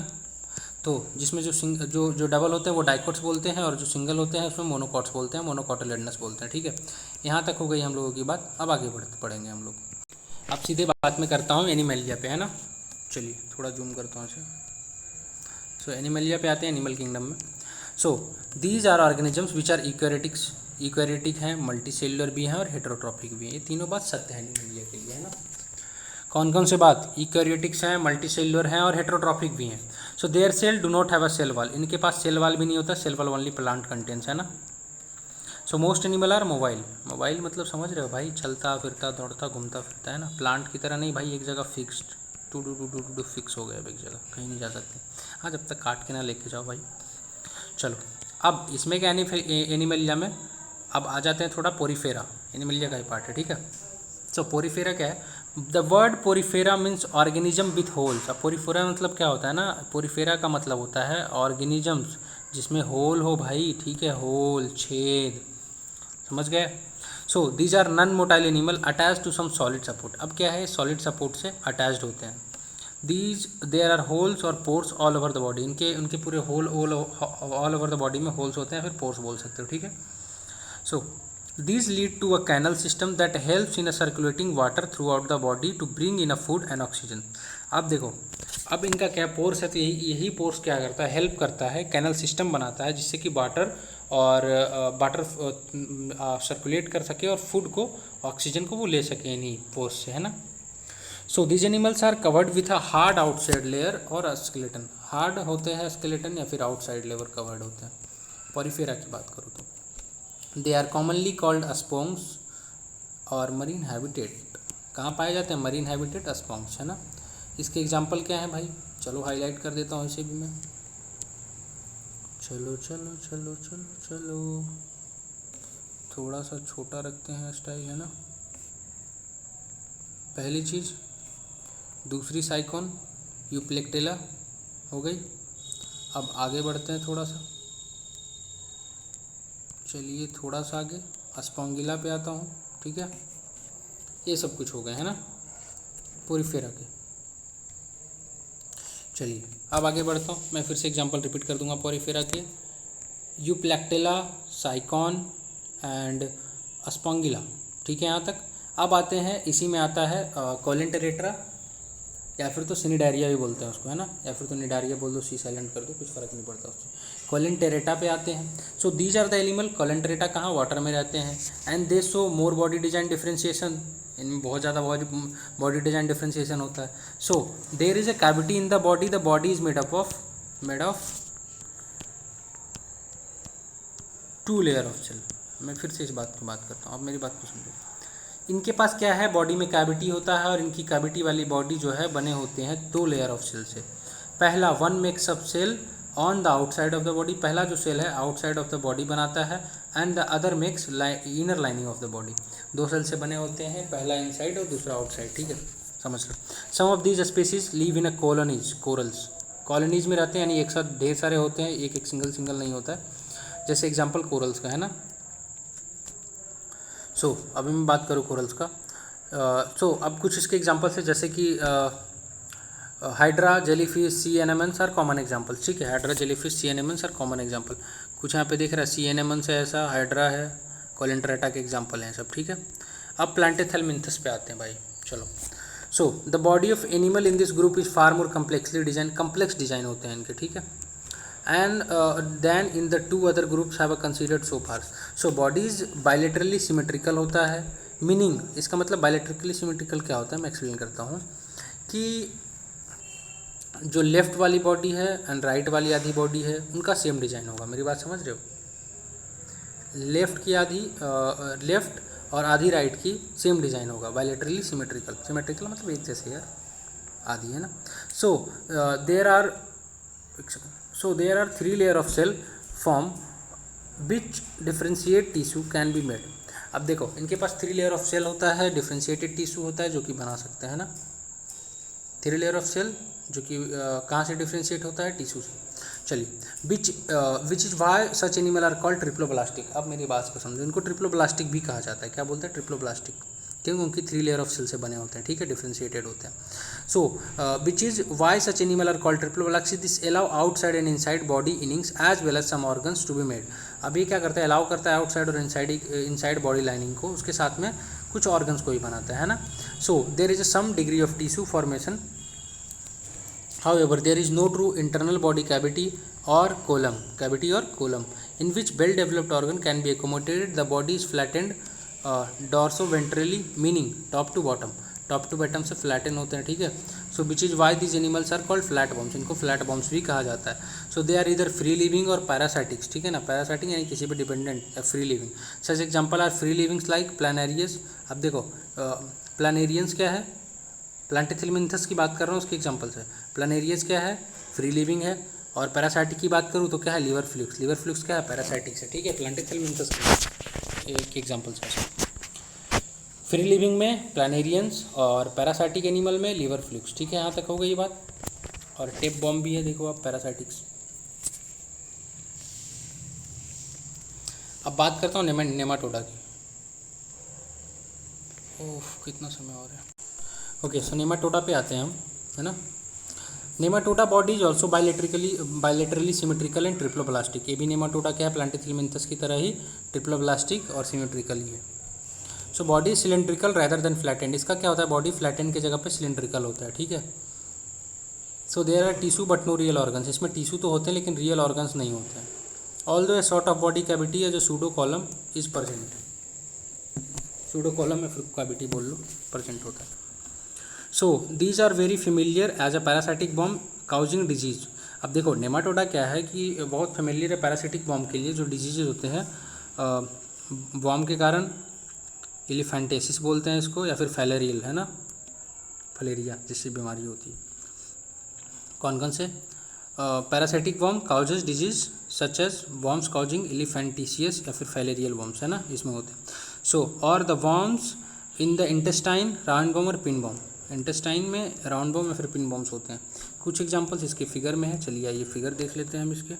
तो जिसमें जो डबल होते हैं वो डाइकोट्स बोलते हैं, और जो सिंगल होते हैं उसमें मोनोकॉट्स बोलते हैं, मोनोकॉटिलेडनस बोलते हैं, ठीक है। यहाँ तक हो गई हम लोगों की बात। अब आगे पढ़ेंगे हम लोग। अब सीधे बात में करता हूँ एनिमलिया पे, है ना। चलिए थोड़ा जूम करता हूँ इसे। सो एनिमलिया पे आते हैं, एनिमल किंगडम में। So these are organisms which are eukaryotics, eukaryotic हैं, मल्टी सेलुलर भी हैं और हेटेरोट्रॉपिक भी हैं। ये तीनों बात सत्य है एनिमलिया के लिए, है ना। कौन कौन से बात, इक्वेरेटिक्स हैं, मल्टी सेलुलर हैं और हेटेरोट्रॉपिक भी हैं। So their cell do not have a cell wall, इनके पास सेल वॉल भी नहीं होता, cell wall only plant contents, है ना। So most animal are mobile, mobile मतलब समझ रहे हो भाई, चलता फिरता दौड़ता घूमता फिरता, है ना। प्लांट की तरह नहीं भाई, एक जगह फिक्स्ड, टू फिक्स हो गया एक जगह, कहीं नहीं जा सकते। हाँ जब तक काट के ना लेके जाओ भाई। चलो अब इसमें क्या एनिमलिया में, अब आ जाते हैं थोड़ा पोरीफेरा, एनिमलिया का ही पार्ट है, ठीक है। सो पोरीफेरा क्या है, the word Porifera means organism with holes. अब पोरीफेरा मतलब क्या होता है ना, पोरीफेरा का मतलब होता है ऑर्गेनिजम्स जिसमें होल हो भाई, ठीक है, होल, छेद, समझ गए। So these are non motile animal attach to some solid support. अब क्या है, सॉलिड सपोर्ट से अटैच्ड होते हैं। दीज देयर आर होल्स और pores all over the body, उनके पूरे hole all over the body में होल्स होते हैं, फिर पोर्स बोल सकते हो, ठीक है। सो these lead to a canal system that helps in a circulating water throughout the body to bring in a food and oxygen। अब देखो, अब इनका क्या पोर्स है, तो यही पोर्स क्या करता है, हेल्प करता है, कैनल सिस्टम बनाता है जिससे कि वाटर सर्कुलेट कर सके और फूड को, ऑक्सीजन को वो ले सके इन्हीं पोर्स से, है ना। So these animals are covered with a hard outside layer और स्केलेटन, हार्ड होते हैं स्केलेटन या फिर आउटसाइड लेयर कवर्ड होते हैं। पोरीफेरा की बात करूँ तो दे आर कॉमनली कॉल्ड अस्पोंग्स और मरीन हैबिटेट। कहाँ पाए जाते हैं, मरीन हैबिटेट अस्पोंग्स, है ना। इसके एग्जांपल क्या है भाई, चलो हाईलाइट कर देता हूँ इसे भी मैं। चलो चलो चलो चलो चलो, थोड़ा सा छोटा रखते हैं स्टाइल, है ना। पहली चीज़, दूसरी साइकॉन यूप्लेक्टेला हो गई। अब आगे बढ़ते हैं थोड़ा सा, चलिए थोड़ा सा आगे अस्पोंगिला पे आता हूँ, ठीक है। ये सब कुछ हो गए, है ना, पोरीफेरा के। चलिए अब आगे बढ़ता हूँ, मैं फिर से एग्जांपल रिपीट कर दूंगा पोरीफेरा के, यूप्लेक्टेला, साइकॉन एंड अस्पोंगिला, ठीक है यहाँ तक। अब आते हैं, इसी में आता है कोलेंटेरेट्रा या फिर तो सिनिडारिया भी बोलते हैं उसको, है ना, या फिर तो निडारिया बोल दो, सी साइलेंट कर दो, कुछ फ़र्क नहीं पड़ता उससे। कोलेंटेरेटा पे आते हैं। So these are the animal, coelenterata कहाँ, वाटर में रहते हैं। And they show more body design differentiation, इनमें बहुत ज़्यादा बॉडी डिजाइन डिफ्रेंशिएशन होता है। So there is a cavity in the body is made of 2 layer of cell. मैं फिर से इस बात की बात करता हूँ, अब मेरी बात को समझो। इनके पास क्या है, बॉडी में कैविटी होता है और इनकी कैविटी वाली बॉडी जो है बने होते हैं 2 लेयर ऑफ सेल से। पहला, one makes up cell on the outside of the body, पहला जो सेल है आउटसाइड ऑफ द बॉडी बनाता है, and the other makes inner lining of the body. 2 cell से बने होते हैं, पहला इनसाइड और दूसरा आउटसाइड, ठीक है, समझ लो। Some of these species live in a colonies, corals, colonies में रहते हैं, यानी एक साथ ढेर सारे होते हैं, एक एक सिंगल सिंगल नहीं होता है, जैसे एग्जांपल कोरल्स का है ना। सो अभी मैं बात करूँ कोरल्स का। सो अब कुछ इसके एग्जांपल्स है, जैसे कि hydra, jellyfish, sea anemones are common examples. ठीक है, hydra, jellyfish, sea anemones are common example. कुछ यहाँ पे देख रहा है, सी एनेमन्स है ऐसा, हाइड्रा है, कोलेंट्रेटा के एग्जांपल हैं सब। ठीक है, अब प्लांटेथेलमिन्थस पे आते हैं भाई, चलो। So the body of animal in this group is far more complexly design, complex design होते हैं इनके। ठीक है, and then in the two other groups have considered so far. So bodies bilaterally symmetrical होता है, मीनिंग इसका मतलब bilaterally symmetrical क्या होता है मैं एक्सप्लेन करता हूँ कि जो लेफ्ट वाली बॉडी है एंड राइट वाली आधी बॉडी है उनका सेम डिजाइन होगा। मेरी बात समझ रहे हो? लेफ्ट की आधी लेफ्ट और आधी राइट की सेम डिजाइन होगा, बायलेटरली सिमेट्रिकल। सिमेट्रिकल मतलब एक जैसे यार, आधी है ना। So there are 3 layer of cell form which differentiate tissue can be made. अब देखो इनके पास 3 लेयर ऑफ सेल होता है, डिफ्रेंशिएटेड टिश्यू होता है जो कि बना सकते हैं ना। 3 लेयर ऑफ सेल जो कि कहाँ से डिफ्रेंशिएट होता है? टिश्यू से। चलिए, which is why such animal are called triploblastic. अब मेरी बात को समझो, इनको ट्रिप्लोब्लास्टिक भी कहा जाता है। क्या बोलते हैं? ट्रिप्लोब्लास्टिक, क्योंकि उनकी 3 लेयर ऑफ सेल से बने होते हैं। ठीक है, डिफ्रेंशिएटेड होते हैं। So which is why such animal are called triploblastic, this allow outside and inside body linings as well as some organs to be made. अब ये क्या करता है? अलाउ करता है आउटसाइड और इनसाइड बॉडी लाइनिंग को, उसके साथ में कुछ ऑर्गन्स को ही बनाता है ना। So there is some degree of tissue formation, however there is no true internal body cavity or column in which well developed organ can be accommodated. The body is flattened dorsoventrally, meaning top to bottom से flatten होते हैं। ठीक है, so which is why these animals are called flat worms, इनको flat worms भी कहा जाता है। so they are either free living और parasitics। ठीक है ना, parasitic यानी किसी पे डिपेंडेंट या free living. such example are free livings like planarians। अब देखो planarians क्या है? प्लांटेथेलमिन्थस की बात कर रहा हूँ, उसके एग्जांपल्स है। प्लानेरियस क्या है? फ्री लिविंग है। और पैरासाइटिक की बात करूँ तो क्या है? लिवर फ्लूक्स क्या है? पैरासाइटिक से। ठीक है, प्लांटेथेलमिन्थस के एग्जांपल्स है। फ्री लिविंग में प्लानेरियंस और पैरासाइटिक एनिमल में लिवर फ्लूक्स। ठीक है, यहाँ तक हो गई ये बात। और टेप बॉम्ब भी है, देखो आप, पैरासाइटिक्स। अब बात करता हूँ नेमाटोडा की। ओह, कितना समय हो रहा है। ओके, सो नेमाटोडा पे आते हैं हम, है ना। Nematoda body is also bilaterally symmetrical and triploblastic. ये भी नेमाटोडा क्या है? प्लांटेथेलमिन्थस की तरह ही ट्रिप्लोब्लास्टिक और सिमेट्रिकल ही है। So body cylindrical rather than flattened. इसका क्या होता है? बॉडी फ्लैटेंड की जगह पे सिलेंड्रिकल होता है। ठीक है, so there are tissue but no real organs. इसमें टिश्यू तो होते हैं लेकिन रियल ऑर्गन्स नहीं होते हैं। Although a sort of body cavity है जो pseudocoelom is present. Pseudocoelom में फिर कैविटी बोल लो, प्रेजेंट होता है। So these are very familiar as a parasitic बॉम्ब काउजिंग डिजीज। अब देखो नेमाटोडा क्या है कि बहुत फेमिलियर है पैरासाइटिक बॉम्ब के लिए, जो डिजीजेज होते हैं बॉम्ब के कारण। एलिफेंटेसिस बोलते हैं इसको, या फिर फैलेरियल, है ना, फलेरिया जिससे बीमारी होती है। कौन कौन से? पैरासाइटिक बॉम्ब causes disease such as worms causing elephantiasis या फिर फैलेरियल बॉम्ब्स, है ना, इसमें होते हैं। सो और the bombs in the intestine, round bomb और पिन बॉम्ब। इंटेस्टाइन में राउंड बॉम्ब या फिर पिन बॉम्ब्स होते हैं। कुछ एग्जांपल्स इसके फिगर में है, चलिए आइए फिगर देख लेते हैं हम इसके।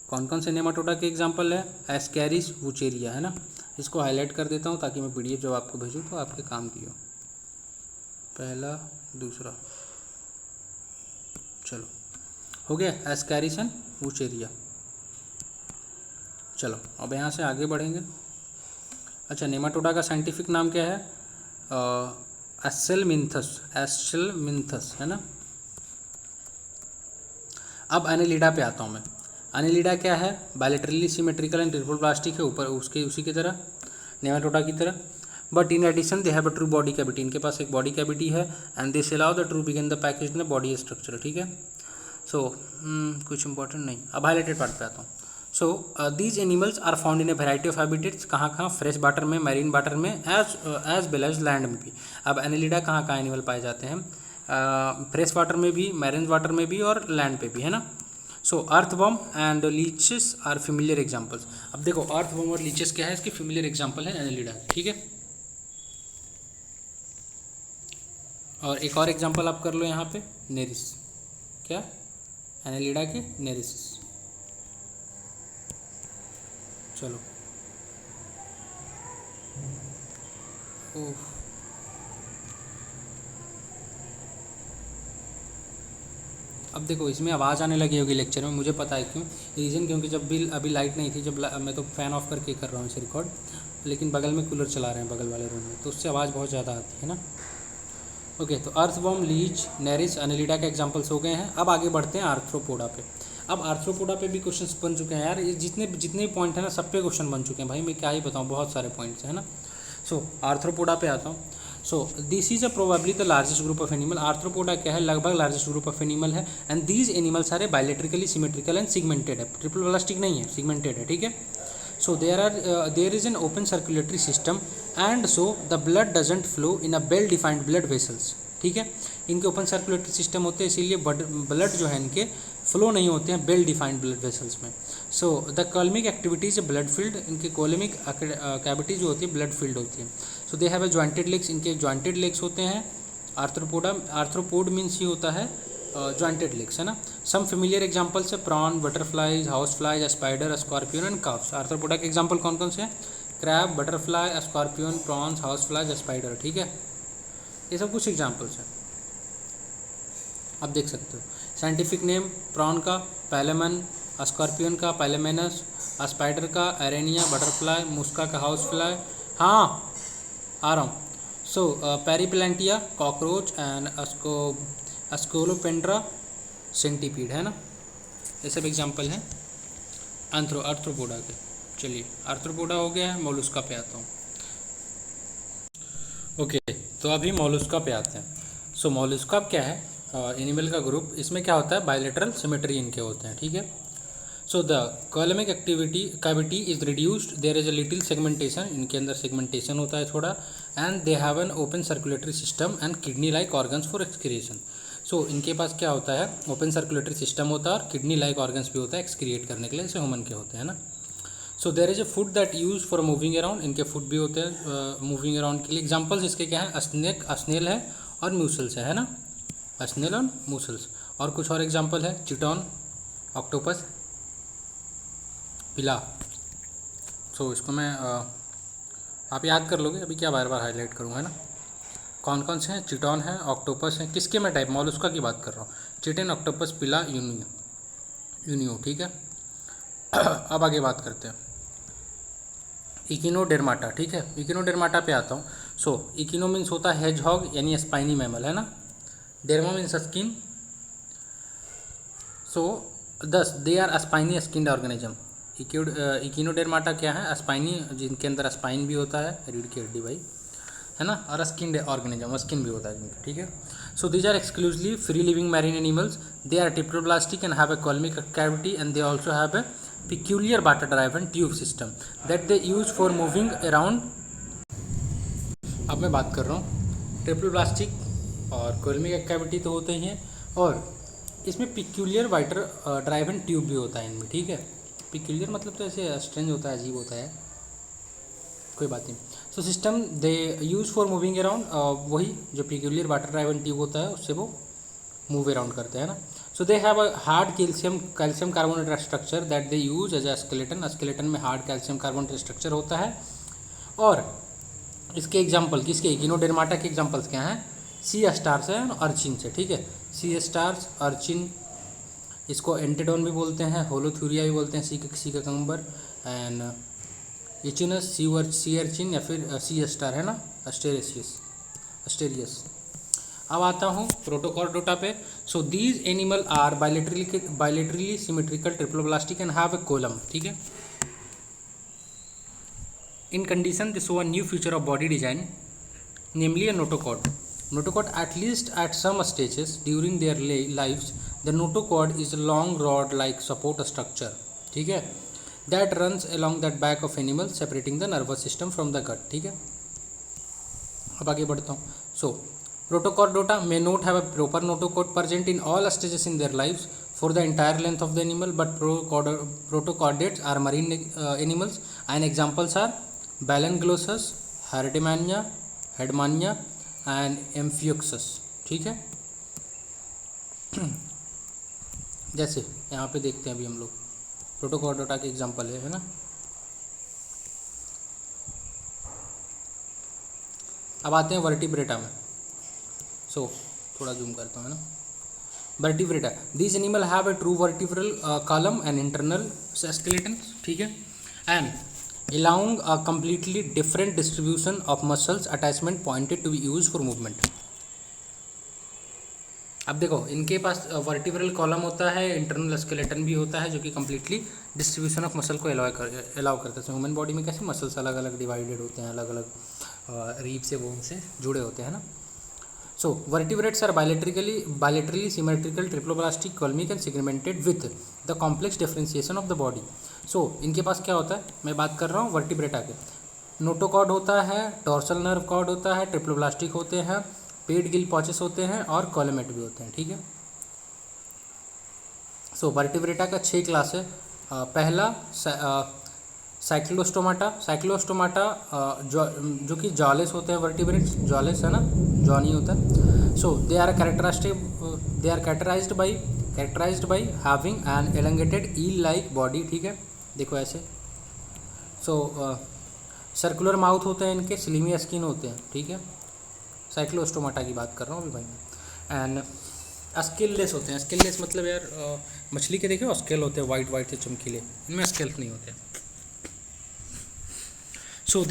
कौन कौन से नेमाटोडा के एग्जांपल है? एस्कैरिस वुचेरिया, है ना। इसको हाईलाइट कर देता हूँ ताकि मैं पीडीएफ जब आपको भेजूँ तो आपके काम की हो। पहला, दूसरा, चलो हो गया एस्कैरिस एंड वुचेरिया। चलो अब यहाँ से आगे बढ़ेंगे। अच्छा, नेमाटोडा का साइंटिफिक नाम क्या है? एस्चेलमिन्थस, है ना। अब एनेलिडा पे आता हूँ मैं। एनेलिडा क्या है? बायलेटरली सिमेट्रिकल एंड ट्रिप्लोब्लास्टिक है, ऊपर उसके उसी की तरह, नेमाटोडा की तरह। But in addition they have a true body cavity. इनके पास एक बॉडी कैविटी है and this allow the true begin the package in the body structure. ठीक है, सो कुछ इंपॉर्टेंट नहीं। अब हाईलाइटेड पार्ट पे आता हूँ। So these animals are found in a variety of habitats. कहाँ? फ्रेश वाटर में, मैरीन वाटर में, एज वेल एज लैंड में भी। अब एनेलिडा कहाँ एनिमल पाए जाते हैं? फ्रेश वाटर में भी, मैरीन वाटर में भी और लैंड पे भी, है ना। So earthworm and leeches are familiar examples. अब देखो अर्थवर्म और लीचेस क्या है? इसके फेमिलियर एग्जाम्पल है एनेलिडा, ठीक है। और एक और एग्जाम्पल आप कर लो यहाँ पे, नेरिस, क्या? एनालिडा के नेरिसिस। चलो ओह, अब देखो इसमें आवाज़ आने लगी होगी लेक्चर में, मुझे पता है क्यों। रीज़न क्योंकि जब भी अभी लाइट नहीं थी, जब मैं तो फ़ैन ऑफ करके कर रहा हूँ इसे रिकॉर्ड, लेकिन बगल में कूलर चला रहे हैं बगल वाले रूम में, तो उससे आवाज़ बहुत ज़्यादा आती है ना। ओके, तो अर्थवॉर्म, लीच, नेरिस, एनालिडा के एग्जांपल्स हो गए हैं। अब आगे बढ़ते हैं आर्थ्रोपोडा पे। अब आर्थ्रोपोडा पे भी क्वेश्चंस बन चुके हैं यार, ये जितने जितने भी पॉइंट है ना सब पे क्वेश्चन बन चुके हैं भाई, मैं क्या ही बताऊँ, बहुत सारे पॉइंट्स है ना। सो आर्थ्रोपोडा पे आता हूँ। So this is a probably the largest group of animal. Arthropoda क्या है, लगभग लार्जेस्ट ग्रुप ऑफ एनिमल है। And these animals are bilaterally symmetrical and segmented है, ट्रिपल प्लास्टिक नहीं है, सिगमेंटेड है, ठीक है। So there is an open circulatory system and so the blood doesn't flow in a well defined blood vessels, ठीक है। इनके ओपन सर्कुलेटरी सिस्टम होते हैं, इसीलिए ब्लड जो है इनके फ्लो नहीं होते हैं वेल डिफाइंड ब्लड वेसल्स में। So the coelomic activities blood filled, इनके कॉलमिक कैविटी जो होती है ब्लड फील्ड होती है। So they have a jointed legs, इनके जॉइंटेड लेग्स होते हैं। आर्थ्रोपोड मीन्स ही होता है जॉइंटेड लेग्स, है ना। सम फेमिलियर एग्जांपल्स है prawn, butterflies, house flies, spider, scorpion and crabs. Arthropoda के एग्जांपल कौन कौन से हैं, crab, butterfly, scorpion, prawns, house flies, spider, ठीक है। ये सब कुछ एग्जांपल्स हैं, आप देख सकते हो। साइंटिफिक नेम प्रॉन का पैलेमन, स्कॉर्पियन का पैलेमेनस, स्पाइडर का एरेनिया, बटरफ्लाई, मुस्का का हाउस फ्लाई, हाँ आ रहा हूँ। सो पेरिप्लांटिया कॉकरोच एंड अस्कोलोपेंड्रा सेंटीपीड, है ना। ये सब एग्जाम्पल हैं आर्थ्रोपोडा के। चलिए आर्थ्रोपोडा हो गया है, मोलुस्का पे आता हूँ। ओके, तो अभी मोलुस्का पे आते हैं। सो मोलुस्का क्या है, एनिमल का ग्रुप। इसमें क्या होता है, बायलेटरल सिमेट्री इनके होते हैं, ठीक है। So the coelomic cavity is reduced, there is a little segmentation, इनके अंदर सेगमेंटेशन होता है थोड़ा। And they have an open circulatory system and kidney like organs for excretion. So इनके पास क्या होता है, ओपन सर्कुलेटरी सिस्टम होता है और किडनी लाइक ऑर्गन्स भी होता है एक्सक्रिएट करने के लिए, जैसे ह्यूमन के होते हैं ना। So there is a foot that use for moving around, इनके फूड भी होते हैं मूविंग अराउंड के लिए। एग्जाम्पल्स इसके क्या है, स्नेल है और म्यूसल्स है ना, स्नेल और मूसल्स। और कुछ और एग्जाम्पल है, चिटॉन, ऑक्टोपस, पिला। सो इसको मैं आप याद कर लोगे, अभी क्या बार बार हाईलाइट करूँगा, है ना। कौन कौन से हैं, चिटॉन है, ऑक्टोपस है, किसके मैं टाइप, मोलुस्का की बात कर रहा हूँ। चिटेन, ऑक्टोपस, पिला, यूनियो, ठीक है। अब आगे बात करते हैं इकिनोडेर्माटा, ठीक है। इकिनोडेर्माटा पे आता हूँ। सो इकिनो मीन्स होता है हेजहॉग यानी स्पाइनी मैमल, है ना। डेर्मा means skin, so thus they are spiny skinned organism. Echinodermata क्या है, स्पाइनी, जिनके अंदर स्पाइन भी होता है, रीढ़ की हड्डी भाई, है ना, और स्किन्ड ऑर्गेनिज्म, स्किन भी होता है जिनका, ठीक है। So these are exclusively free living marine animals, they are triploblastic and have a coelomic cavity and they also have a peculiar water driven tube system that they use for moving around। अब मैं बात कर रहा हूँ triple plastic और कोलमिक cavity तो होते ही हैं, और इसमें पिक्यूलियर वाटर ड्राइवन ट्यूब भी होता है इनमें, ठीक है। पिक्यूलियर मतलब तो ऐसे स्ट्रेंज होता है, अजीब होता है, कोई बात नहीं। So system they use for moving around, वही जो पिक्यूलियर वाटर ड्राइवन ट्यूब होता है उससे वो मूव अराउंड करते हैं ना। So they have a hard calcium carbonate structure that they use as a skeleton, skeleton में हार्ड कैल्शियम कार्बोनेट स्ट्रक्चर होता है। और इसके एग्जाम्पल किसके, इकिनोडेर्माटा के एग्जाम्पल्स क्या हैं, सी स्टार्स है और अर्चिन से, ठीक है। सी स्टार्स, अर्चिन, इसको एंटेडोन भी बोलते हैं, होलोथ्यूरिया भी बोलते हैं, सी का कंबर, एंड इचिनस, सी अर्चिन या फिर सी स्टार, है ना, अस्टेरियस। अब आता हूँ प्रोटोकॉर्डोटा पे। So these animal are bilaterally symmetrical triploblastic and have a coelom, ठीक है। In condition they show a new feature of body design, namely a notochord. Notochord, at least at some stages during their lives, the notochord is a long rod-like support structure, ठीक है, that runs along that back of animal, separating the nervous system from the gut, ठीक है। अब आगे बढ़ता हूँ। So Protochordata may not have a proper notochord present in all stages in their lives for the entire length of the animal, but protochordates are marine animals, and examples are Balanglossus, Herdmania and amphioxus, ठीक है। जैसे यहाँ पे देखते हैं अभी हम लोग प्रोटोकॉर्डोटा के एग्जांपल है ना। अब आते हैं वर्टिब्रेटा में। सो थोड़ा जूम करता हूँ, है ना। Vertebrata, this animal have a true vertebral column and internal skeleton, ठीक है, and along a completely different distribution of muscles attachment pointed to be used for movement। अब देखो इनके पास वर्टिब्रल कॉलम होता है, इंटरनल स्केलेटन भी होता है, जो कि कम्प्लीटली डिस्ट्रीब्यूशन ऑफ मसल को अलाउ करता है। ह्यूमन बॉडी में कैसे मसल्स अलग अलग डिवाइडेड होते हैं, अलग अलग रीब से बोन से जुड़े होते हैं ना। So vertebrates are bilaterally symmetrical triploblastic coelomic and segmented with the complex differentiation of the body. So इनके पास क्या होता है, मैं बात कर रहा हूँ वर्टिब्रेटा के। नोटोकॉर्ड होता है, डोर्सल नर्व कॉर्ड होता है, ट्रिप्लोब्लास्टिक होते हैं, पेड गिल पॉचेस होते हैं और कॉलमेट भी होते हैं, ठीक है। सो वर्टिब्रेटा का 6 क्लास है। पहला साइक्लोस्टोमाटा जो कि जॉलेस होते हैं वर्टिब्रेट्स, जॉलेस है ना, जॉनी होता है। So they are characterized by having an elongated eel like body, ठीक है, देखो ऐसे। सो सर्कुलर माउथ होते हैं इनके, स्लिमी स्किन होते हैं, ठीक है। साइक्लोस्टोमाटा की बात कर रहा हूँ अभी भाई। एंड स्केललेस होते हैं। स्केललेस मतलब यार मछली के देखो स्केल होते हैं वाइट वाइट से चमकीले, इनमें स्केल नहीं होते। So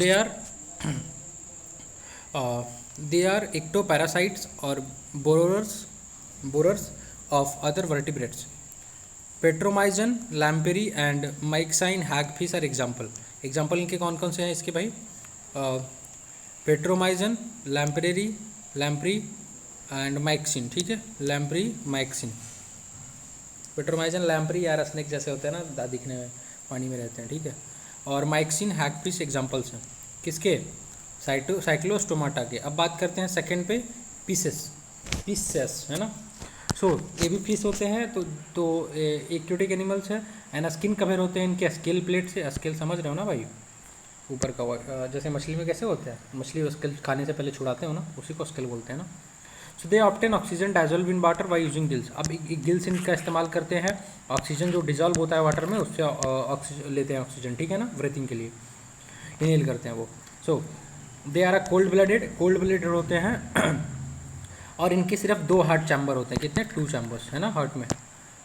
they are ectoparasites or borers of other vertebrates. Petromyzon, lamprey and myxine hagfish are example इनके कौन कौन से हैं इसके भाई। पेट्रोमाइजन, लैम्पेरी एंड माइक्सिन, ठीक है, लैम्पेरी माइक्सिन। पेट्रोमाइजन लैम्पेरी यार स्नेक जैसे होते हैं ना, दिखने में पानी में रहते हैं, ठीक है। और माइक्सिन हैगफिश एग्जाम्पल्स हैं किसके, साइक्लोस्टोमाटा के। अब बात करते हैं सेकंड पे, पीसेस है ना। सो ये भी फिश होते हैं, तो एक्वेटिक एनिमल्स हैं। एंड स्किन कवर होते हैं इनके स्केल प्लेट से, स्केल समझ रहे हो ना भाई, ऊपर का जैसे मछली में कैसे होते हैं, मछली स्केल खाने से पहले छुड़ाते हो ना, उसी को स्केल बोलते हैं ना। So they obtain oxygen dissolved in water by using gills. अब गिल्स इनका इस्तेमाल करते हैं, ऑक्सीजन जो डिजॉल्व होता है वाटर में उससे ऑक्सीजन लेते हैं, ऑक्सीजन, ठीक है ना, ब्रीथिंग के लिए इनहेल करते हैं वो। सो दे आर कोल्ड ब्लडेड होते हैं और इनके सिर्फ 2 हार्ट चैम्बर होते हैं, कितने, 2 चैम्बर्स है ना हार्ट में,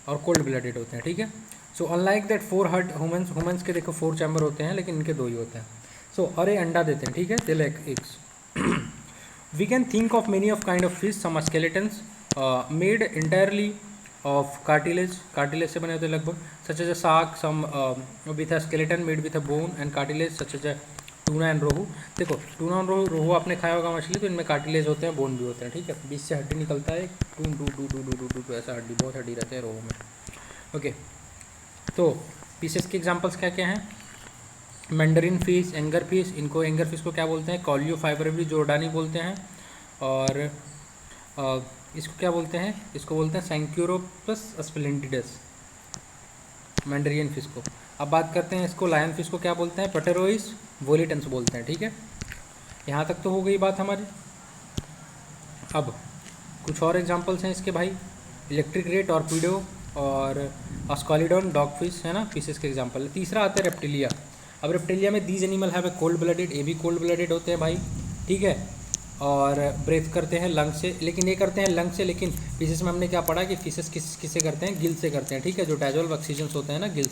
और कोल्ड ब्लडेड होते हैं, ठीक है। So unlike that 4 heart humans के देखो 4 चैम्बर होते हैं, लेकिन इनके 2 ही होते हैं। सो और ये अंडा देते हैं, ठीक है, they lay eggs. We can think of many of kind of fish, some skeletons made entirely of cartilage से बने होते हैं लगभग, such as a shark, some with a skeleton made with a bone and cartilage, such as a tuna and rohu. देखो tuna और रोहू आपने खाया होगा मछली, तो इनमें कार्टिलेज होते हैं, बोन भी होते हैं, ठीक है। बीच से हड्डी निकलता है, टू ऐसा हड्डी, बहुत हड्डी रहते हैं रोहू में, ओके। तो पीसेस के एग्जांपल्स क्या क्या हैं, Mandarin fish, anger fish, anger fish को क्या बोलते हैं, कॉलियो फाइबरबी जोर्डानी बोलते हैं। और इसको क्या बोलते हैं, इसको बोलते हैं सैंक्यूरोपस स्प्लेंडिडस, मैंडरियन फिश को। अब बात करते हैं इसको, लायन फिश को क्या बोलते हैं, पटेरोइस वोलिटेंस बोलते हैं, ठीक है। यहाँ तक तो हो गई बात हमारी। अब कुछ और एग्जांपल्स हैं इसके भाई, इलेक्ट्रिक रे, टॉर्पीडो और अस्कॉलिडॉन, डॉग फिश, है ना, फिशेस के एग्जांपल है। तीसरा आता है रेप्टिलिया। अब रेप्टिलिया में दीज एनिमल है कोल्ड ब्लडेड, ये भी कोल्ड ब्लडेड होते हैं भाई, ठीक है, और ब्रेथ करते हैं लंग से, लेकिन ये करते हैं लंग से, लेकिन फिशेस में हमने क्या पढ़ा कि फिशेस किससे करते हैं, गिल से करते हैं, ठीक है। जो डाइजॉल्व ऑक्सीजन होते हैं ना गिल्स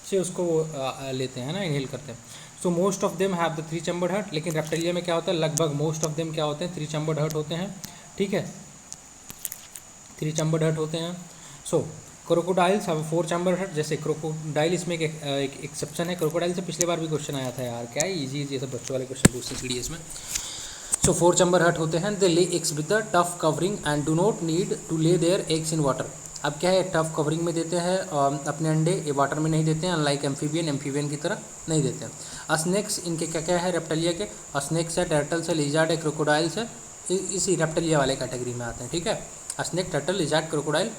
से, उसको लेते हैं ना, इनहेल करते हैं। So most of them have the 3 chambered heart, लेकिन रेप्टिलिया में क्या होता है, लगभग मोस्ट ऑफ देम क्या होते हैं, 3 चैम्बर्ड हार्ट होते हैं, ठीक है, 3 चैम्बर्ड हार्ट होते हैं। सो क्रोकोडाइल्स हैव 4 चैम्बर्ड हार्ट, जैसे क्रोकोडाइल इसमें एक एक्सेप्शन है, क्रोकोडाइल से पिछले बार भी क्वेश्चन आया था यार, क्या इजी ये सब बच्चों वाले क्वेश्चन पूछते हैं सीडीएस में। सो 4 चैम्बर हार्ट होते हैं, they lay eggs with the tough covering and do not need to lay their eggs in water. अब क्या है, टफ कवरिंग में देते हैं अपने अंडे, ये वाटर में नहीं देते हैं, अनलाइक एम्फीबियन की तरह नहीं देते हैं। स्नेक्स इनके क्या क्या है रेप्टिलिया के, स्नेक्स है, टर्टल्स है, लिजार्ड है, क्रोकोडाइल्स है, इसी रेप्टिलिया वाले कैटेगरी में आते हैं, ठीक है। Snake, turtle, lizard, crocodile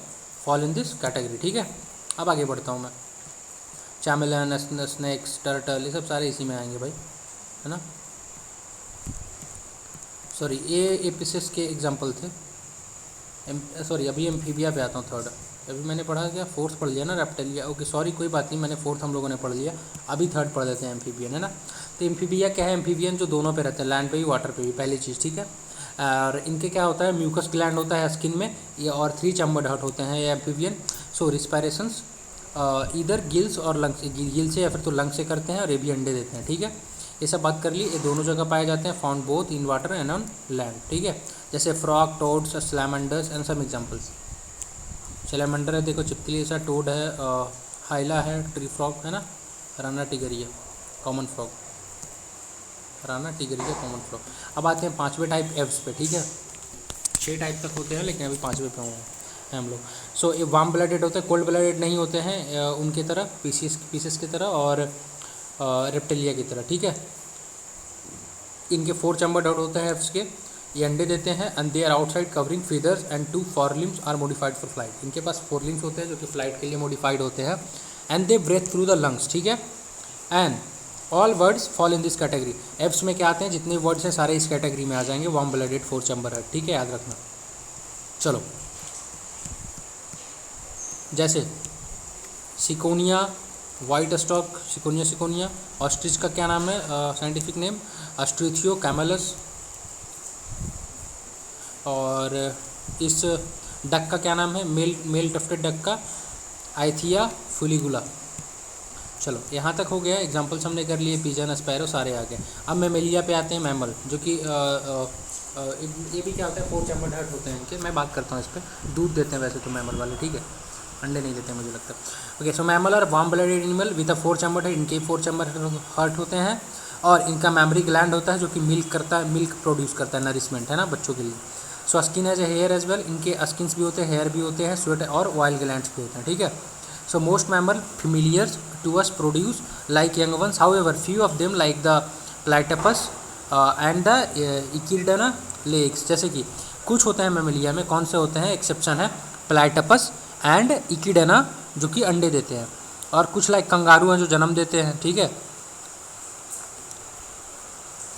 fall in this category, ठीक है। अब आगे बढ़ता हूँ मैं, चैमेलियन, स्नेक्स, टर्टल, ये सब सारे इसी में आएंगे भाई, है ना। सॉरी ये एपिसेस के एग्जांपल थे, सॉरी अभी एम्फीबिया पे आता हूँ थर्ड। अभी मैंने पढ़ा क्या, फोर्थ पढ़ लिया ना रेप्टिलिया, ओके सॉरी कोई बात नहीं, मैंने फोर्थ हम लोगों ने पढ़ लिया, अभी थर्ड पढ़ लेते हैं एम्फीबियन, है ना। तो एम्फीबिया क्या है, एम्फीबियन जो दोनों पे रहते हैं, लैंड पे भी वाटर पे भी, पहली चीज़, ठीक है। और इनके क्या होता है, म्यूकस ग्लैंड होता है स्किन में, ये और 3 चैम्बर्ड हार्ट होते हैं ये एम्फीबियन। सो रिस्पायरेशंस इधर गिल्स और लंग्स, गिल से या फिर तो लंग से करते हैं, और ये भी अंडे देते हैं, ठीक है। ये सब बात कर ली, ये दोनों जगह पाए जाते हैं, found both in water and on land, ठीक है। जैसे frog, toads, salamanders and some examples. Salamander है, देखो चिपकली जैसा, टोड है, हाइला है, ट्री फ्रॉग है ना, Rana Tigariya common frog, Rana Tigariya common frog. अब आते हैं 5वें टाइप एव्स पे, ठीक है। 6 टाइप तक होते हैं लेकिन अभी 5वें पे हुए हैं हम लोग। सो ये वार्म ब्लडेड होते हैं, कोल्ड ब्लडेड नहीं होते हैं उनकी तरह, पीसेस की तरह और रेप्टिलिया की तरह, ठीक है। इनके 4 चैम्बर्ड हार्ट होते हैं एव्स के, ये अंडे देते हैं, and they are outside covering feathers and 2 forelimbs are modified for flight. इनके पास 4 लिम्स होते हैं जो कि फ्लाइट के लिए मॉडिफाइड होते हैं, and they breathe through the lungs, ठीक है। And all birds fall in this category. Aves में क्या आते हैं, जितने वर्ड्स हैं सारे इस कैटेगरी में आ जाएंगे, वार्म ब्लडेड 4 चैम्बर हार्ट, ठीक है, याद रखना। चलो, जैसे सिकोनिया, वाइट स्टॉक सिकोनिया, ऑस्ट्रिच का क्या नाम है साइंटिफिक नेम, ऑस्ट्रिथियो कैमेलस, और इस डक का क्या नाम है, मेल टफ्टेड डक का आइथिया फुलिगुला। चलो यहाँ तक हो गया, एग्जांपल्स हमने कर लिए, पिजन, स्पैरो सारे आ गए। अब मैमेलिया पे आते हैं, मैमल, जो कि ये भी क्या होता है, 4 चैम्बर्ड हार्ट होते हैं इनके, मैं बात करता हूँ इस पर। दूध देते हैं वैसे तो मैमल वाले, ठीक है, अंडे नहीं देते मुझे लगता। ओके, सो मैमल और warm blooded animal with 4 chambered heart, इनके 4 चैम्बर्ड हार्ट होते हैं, और इनका मैमरी ग्लैंड होता है जो कि मिल्क करता है, मिल्क प्रोड्यूस करता है, नरिशमेंट है ना बच्चों के लिए। So skin as a hair as well, इनके स्किन्स भी होते हैं, हेयर भी होते हैं, स्वेट और ऑयल ग्लैंड्स भी होते हैं, ठीक है। So most mammal familiars to us produce like young ones, however few of them like the platypus and the echidna legs. जैसे कि कुछ होते हैं मैमेलिया में, कौन से होते हैं, एक्सेप्शन है प्लाइटपस एंड इक्रिडना जो कि अंडे देते हैं, और कुछ लाइक कंगारू हैं जो जन्म देते हैं, ठीक है।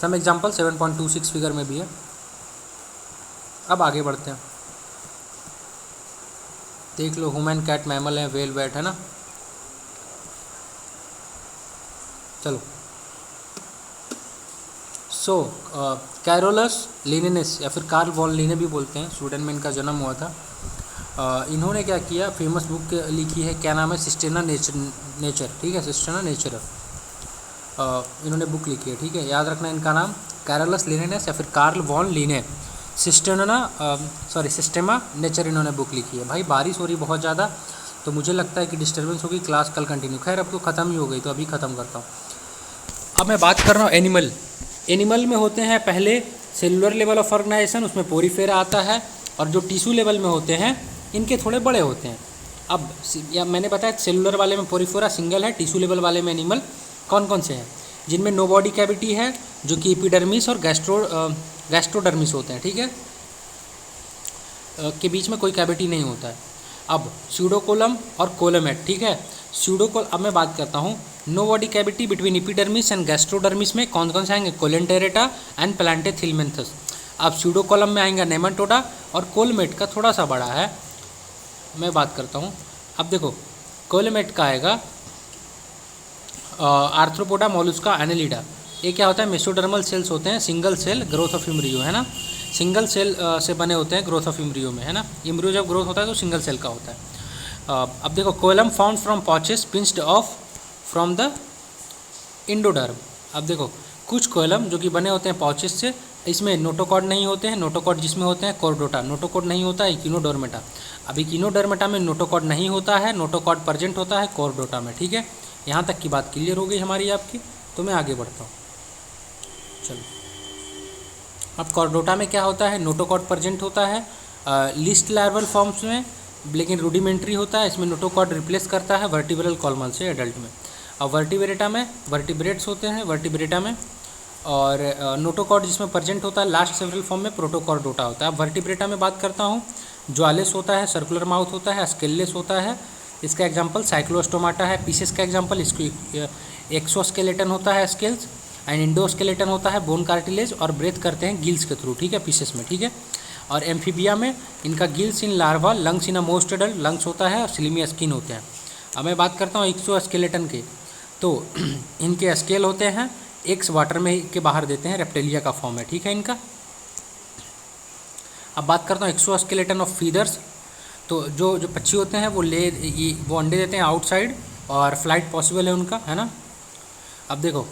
सम एग्जाम्पल 7.26 फिगर में भी है। अब आगे बढ़ते हैं, देख लो, ह्यूमन, कैट, मैमल है, वेल, बैट, है ना। चलो, सो कैरोलस लिनेनिस या फिर कार्ल वॉन लिने भी बोलते हैं, स्वीडन में इनका जन्म हुआ था। इन्होंने क्या किया, फेमस बुक लिखी है, क्या नाम है, सिस्टेना नेचर, ठीक है, सिस्टेना नेचर, इन्होंने बुक लिखी है, ठीक है, याद रखना इनका नाम, कैरोलस लिनेनिस या फिर कार्ल वॉन लिने, सिस्टेमा नेचर इन्होंने बुक लिखी है। भाई बारिश हो रही बहुत ज़्यादा, तो मुझे लगता है कि डिस्टर्बेंस होगी, क्लास कल कंटिन्यू, खैर अब तो ख़त्म ही हो गई, तो अभी ख़त्म करता हूँ। अब मैं बात कर रहा हूँ एनिमल में होते हैं पहले सेलुलर लेवल ऑफ ऑर्गेनाइजेशन, उसमें पोरीफेरा आता है, और जो टिश्यू लेवल में होते हैं इनके थोड़े बड़े होते हैं। अब या मैंने बताया सेलुलर वाले में पोरीफेरा सिंगल है, टिश्यू लेवल वाले में एनिमल कौन कौन से हैं, जिनमें नो बॉडी कैविटी है, जो कि एपिडर्मिस और गैस्ट्रोडर्मिस होते हैं, ठीक है, के बीच में कोई कैविटी नहीं होता है। अब स्यूडोकोलम और कोलमेट, ठीक है, अब मैं बात करता हूँ no body cavity between epidermis and gastrodermis में कौन कौन से आएंगे, कोलेंटेरेटा एंड प्लांटेथिलमेंथस। अब स्यूडोकोलम में आएंगे नेमाटोडा, और कोलमेट का थोड़ा सा बड़ा है, मैं बात करता हूँ। अब देखो, कोलमेट का आएगा आर्थ्रोपोडा, मोलुस्का, एनेलिडा। ये क्या होता है, मेसोडर्मल सेल्स होते हैं, single cell growth of embryo, है ना, सिंगल सेल से बने होते हैं ग्रोथ ऑफ एम्ब्रियो में, है ना, एम्ब्रियो जब ग्रोथ होता है तो सिंगल सेल का होता है। अब देखो, coelom found from pouches pinched off from the endoderm. अब देखो, कुछ कोलम जो कि बने होते हैं पॉचेस से, इसमें नोटोकॉड नहीं होते हैं, नोटोकॉड जिसमें होते हैं कॉर्डोटा, नोटोकॉड नहीं होता है इकिनोडर्मेटा। अब इकिनोडर्मेटा में नोटोकॉड नहीं होता है, नोटोकॉड प्रेजेंट होता है कॉर्डोटा में, ठीक है। यहाँ तक की बात क्लियर हो गई हमारी आपकी, तो मैं आगे बढ़ता हूँ। चलो, अब कॉर्डोटा में क्या होता है, नोटोकॉड प्रेजेंट होता है लिस्ट लार्वल फॉर्म्स में, लेकिन रूडिमेंट्री होता है, इसमें नोटोकॉड रिप्लेस करता है वर्टिब्रल कॉलमल से एडल्ट में। और वर्टिब्रेटा में वर्टिब्रेट्स होते हैं वर्टिब्रेटा में, और नोटोकॉड जिसमें प्रेजेंट होता है लास्ट सेवरल फॉर्म में प्रोटोकॉर्डोटा होता है। अब वर्टिब्रेटा में बात करता हूँ, ज्वालेस होता है, सर्कुलर माउथ होता है, स्केललेस होता है, इसका एग्जांपल साइक्लोस्टोमाटा है। पीसेस का एग्जांपल इसको एक्सोस्केलेटन होता है स्केल्स, एंड इंडोस्केलेटन होता है बोन कार्टिलेज, और ब्रेथ करते हैं गिल्स के थ्रू, ठीक है, पीसेस में, ठीक है। और एम्फीबिया में इनका gills in larva, lungs in a most adult, lungs होता है और सिलिमी स्किन होते हैं। अब मैं बात करता हूँ एक्सोस्केलेटन के, तो इनके स्केल होते हैं, एग्स वाटर में के बाहर देते हैं, रेप्टेलिया का फॉर्म है, ठीक है इनका। अब बात करता हूँ एक्सोस्केलेटन ऑफ फीदर्स, तो जो जो पक्षी होते हैं वो अंडे देते हैं आउटसाइड और फ्लाइट पॉसिबल है उनका, है ना। अब देखो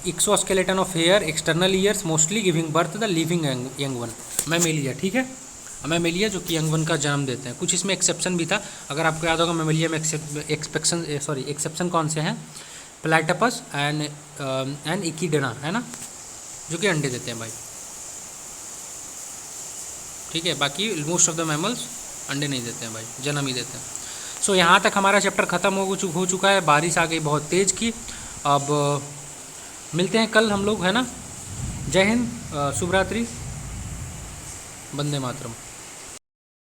exoskeleton of hair, external ears, mostly giving birth the living young one, Mammalia, ठीक है। मैमेलिया जो कि यंग वन का जन्म देते हैं। कुछ इसमें एक्सेप्शन भी था, अगर आपको याद होगा मैमेलिया में एक्सेप्शन कौन से हैं, प्लैटापस एंड इकिडना, है ना, जो कि अंडे देते हैं भाई, ठीक है। बाकी मोस्ट ऑफ द मैमल्स अंडे नहीं देते हैं भाई, जन्म ही देते हैं। सो यहाँ तक हमारा चैप्टर ख़त्म हो चुका है। बारिश आ गई बहुत तेज़ की। अब मिलते हैं कल हम लोग, है ना। जय हिंद, शुभ रात्रि, वंदे मातरम।